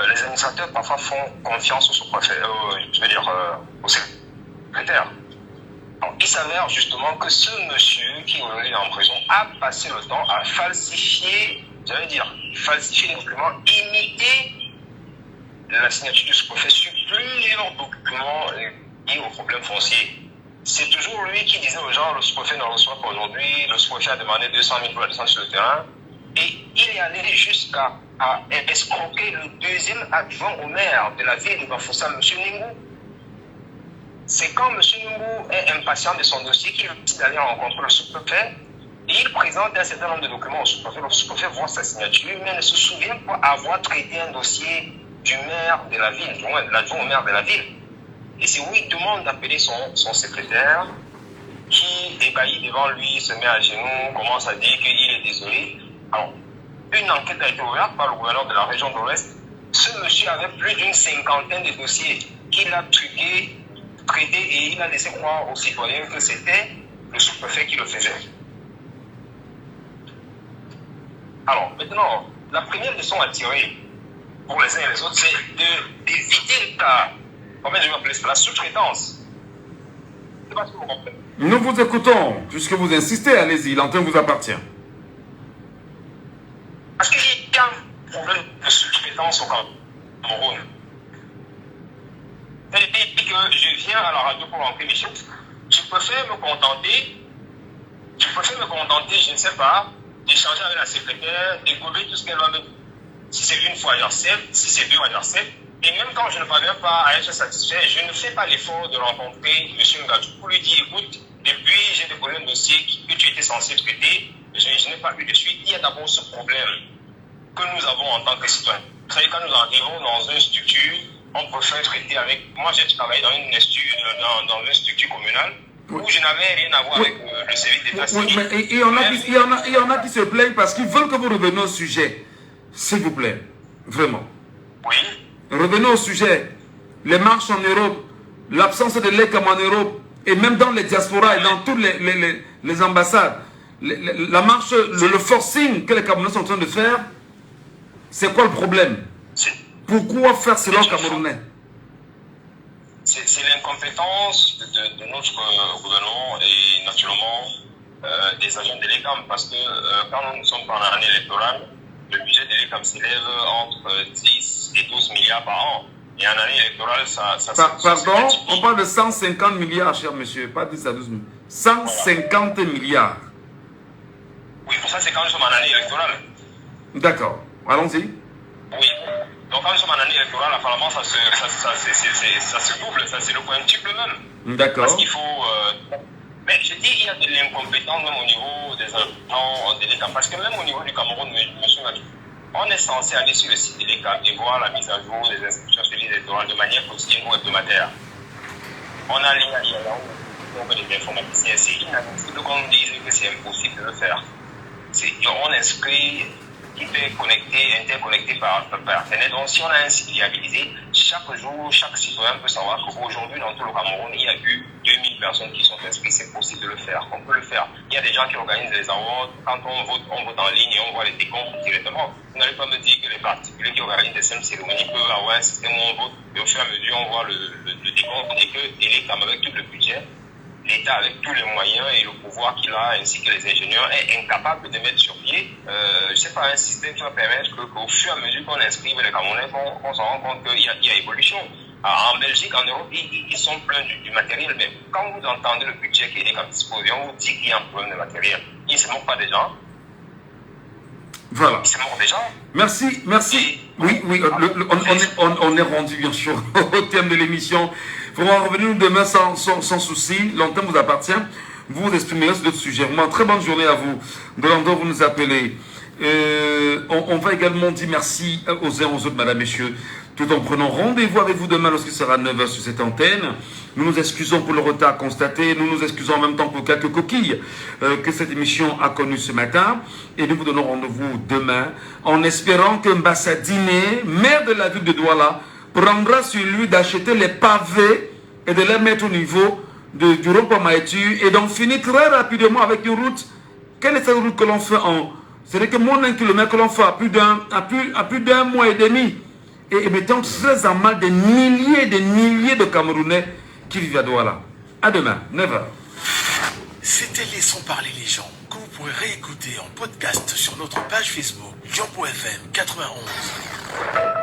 les administrateurs parfois font confiance au sous-préfet, au secrétaire. Alors, il s'avère justement que ce monsieur qui aujourd'hui est en prison a passé le temps à falsifier les documents, imiter la signature du sous-préfet sur plusieurs documents liés aux problèmes fonciers. C'est toujours lui qui disait aux gens, le sous-préfet ne reçoit pas aujourd'hui, le sous-préfet a demandé 200 000 pour la descente sur le terrain. Et il est allé jusqu'à escroquer le deuxième adjoint au maire de la ville de Bafoussam, M. Ningou. C'est quand M. Ningou est impatient de son dossier qu'il décide d'aller rencontrer le sous-préfet. Et il présente un certain nombre de documents au sous-préfet. Le sous-préfet voit sa signature, mais ne se souvient pas avoir traité un dossier du maire de la ville, de l'adjoint au maire de la ville. Et c'est où il demande d'appeler son secrétaire, qui, ébahi devant lui, se met à genoux, commence à dire qu'il est désolé. Alors, une enquête a été ouverte par le gouverneur de la région de l'Ouest. Ce monsieur avait plus d'une cinquantaine de dossiers qu'il a truqués, traités, et il a laissé croire aux citoyens que c'était le sous-préfet qui le faisait. Alors, maintenant, la première leçon à tirer pour les uns et les autres, c'est d'éviter le cas. Comment je vais appeler ça? La sous-traitance. Je ne sais pas si vous comprenez. Nous vous écoutons, puisque vous insistez, allez-y, l'antenne vous appartient. Parce qu'il y a un problème de sous-traitance au Cameroun. C'est-à-dire que je viens à la radio pour rentrer mes choses. Je préfère me contenter, je ne sais pas, d'échanger avec la secrétaire, de gober tout ce qu'elle va me dire. Si c'est une fois, j'accepte. Si c'est deux fois, j'accepte. Et même quand je ne parviens pas à être satisfait, je ne fais pas l'effort de rencontrer M. Ngachou pour lui dire, écoute, depuis j'ai déposé un dossier que tu étais censé traiter, je n'ai pas eu de suite. Il y a d'abord ce problème que nous avons en tant que citoyens. Quand nous arrivons dans une structure, on préfère traiter avec... Moi, j'ai travaillé dans une structure communale où je n'avais rien à voir avec le service d'état civil. Oui, mais il y en a qui se plaignent parce qu'ils veulent que vous reveniez au sujet. S'il vous plaît, vraiment. Oui. Revenez au sujet. Les marches en Europe, l'absence de l'ECAM en Europe, et même dans les diasporas et dans toutes les ambassades. La marche, le forcing que les Camerounais sont en train de faire, c'est quoi le problème? Pourquoi faire cela aux Camerounais? C'est l'incompétence de notre gouvernement et naturellement des agents de l'ECAM, parce que quand nous sommes pendant l'année électorale, le budget de l'ECAM s'élève entre 10 et 12 milliards par an. Et en année électorale, Pardon, on parle de 150 milliards, cher monsieur, pas 10 à 12 milliards. 150 milliards. Oui, pour ça, c'est quand nous sommes en année électorale. D'accord, allons-y. Oui, donc quand nous sommes en année électorale, apparemment, ça se double, ça se le quintuple même. D'accord. Parce qu'il faut... mais je dis, il y a de l'incompétence même au niveau des agents de l'État. Parce que même au niveau du Cameroun, monsieur Ngachou, on est censé aller sur le site de l'ECAM et voir la mise à jour des inscriptions sur l'île électorale de manière quotidienne ou hebdomadaire. On a les informaticiens. C'est inadmissible qu'on nous dise que c'est impossible de le faire. On inscrit interconnecté par Internet. Donc si on a ainsi viabilisé, chaque jour, chaque citoyen peut savoir qu'aujourd'hui, dans tout le Cameroun, il y a eu 2000 personnes qui sont inscrites. C'est possible de le faire. On peut le faire. Il y a des gens qui organisent des awards. Quand on vote en ligne et on voit les décomptes directement. Vous n'allez pas me dire que les particuliers qui organisent des simples cérémonies peuvent avoir un système où on vote et au fur et à mesure on voit le décompte et que l'État, avec tout le budget, l'État avec tous les moyens et le pouvoir qu'il a, ainsi que les ingénieurs, est incapable de mettre sur pied, je ne sais pas, un système qui va permettre qu'au fur et à mesure qu'on inscrive les Camerounais, qu'on se rend compte qu'il y a évolution. Alors, en Belgique, en Europe, ils sont pleins du matériel, mais quand vous entendez le budget qui est disponible, on vous dit qu'il y a un problème de matériel. Ils ne se moquent pas des gens. Voilà. Ils se moquent des gens. Merci. Oui, on est rendu bien sûr au thème de l'émission. Il faudra revenir demain sans souci. L'antenne vous appartient. Vous vous exprimerez sur d'autres sujets. Vraiment, très bonne journée à vous. De l'endroit où vous nous appelez. On va également dire merci aux uns aux autres, madame, messieurs, tout en prenant rendez-vous avec vous demain lorsqu'il sera 9h sur cette antenne. Nous nous excusons pour le retard constaté. Nous nous excusons en même temps pour quelques coquilles que cette émission a connues ce matin. Et nous vous donnons rendez-vous demain en espérant que Mbassa Diné, maire de la ville de Douala, prendra sur lui d'acheter les pavés et de les mettre au niveau du rond-point Maïtu et d'en finir très rapidement avec une route. Quelle est cette route que l'on fait c'est-à-dire que moins d'un kilomètre que l'on fait à plus d'un mois et demi et mettant très en mal des milliers et des milliers de Camerounais qui vivent à Douala. À demain, 9h. C'était Laissons parler les gens, que vous pourrez réécouter en podcast sur notre page Facebook Yambo FM 91.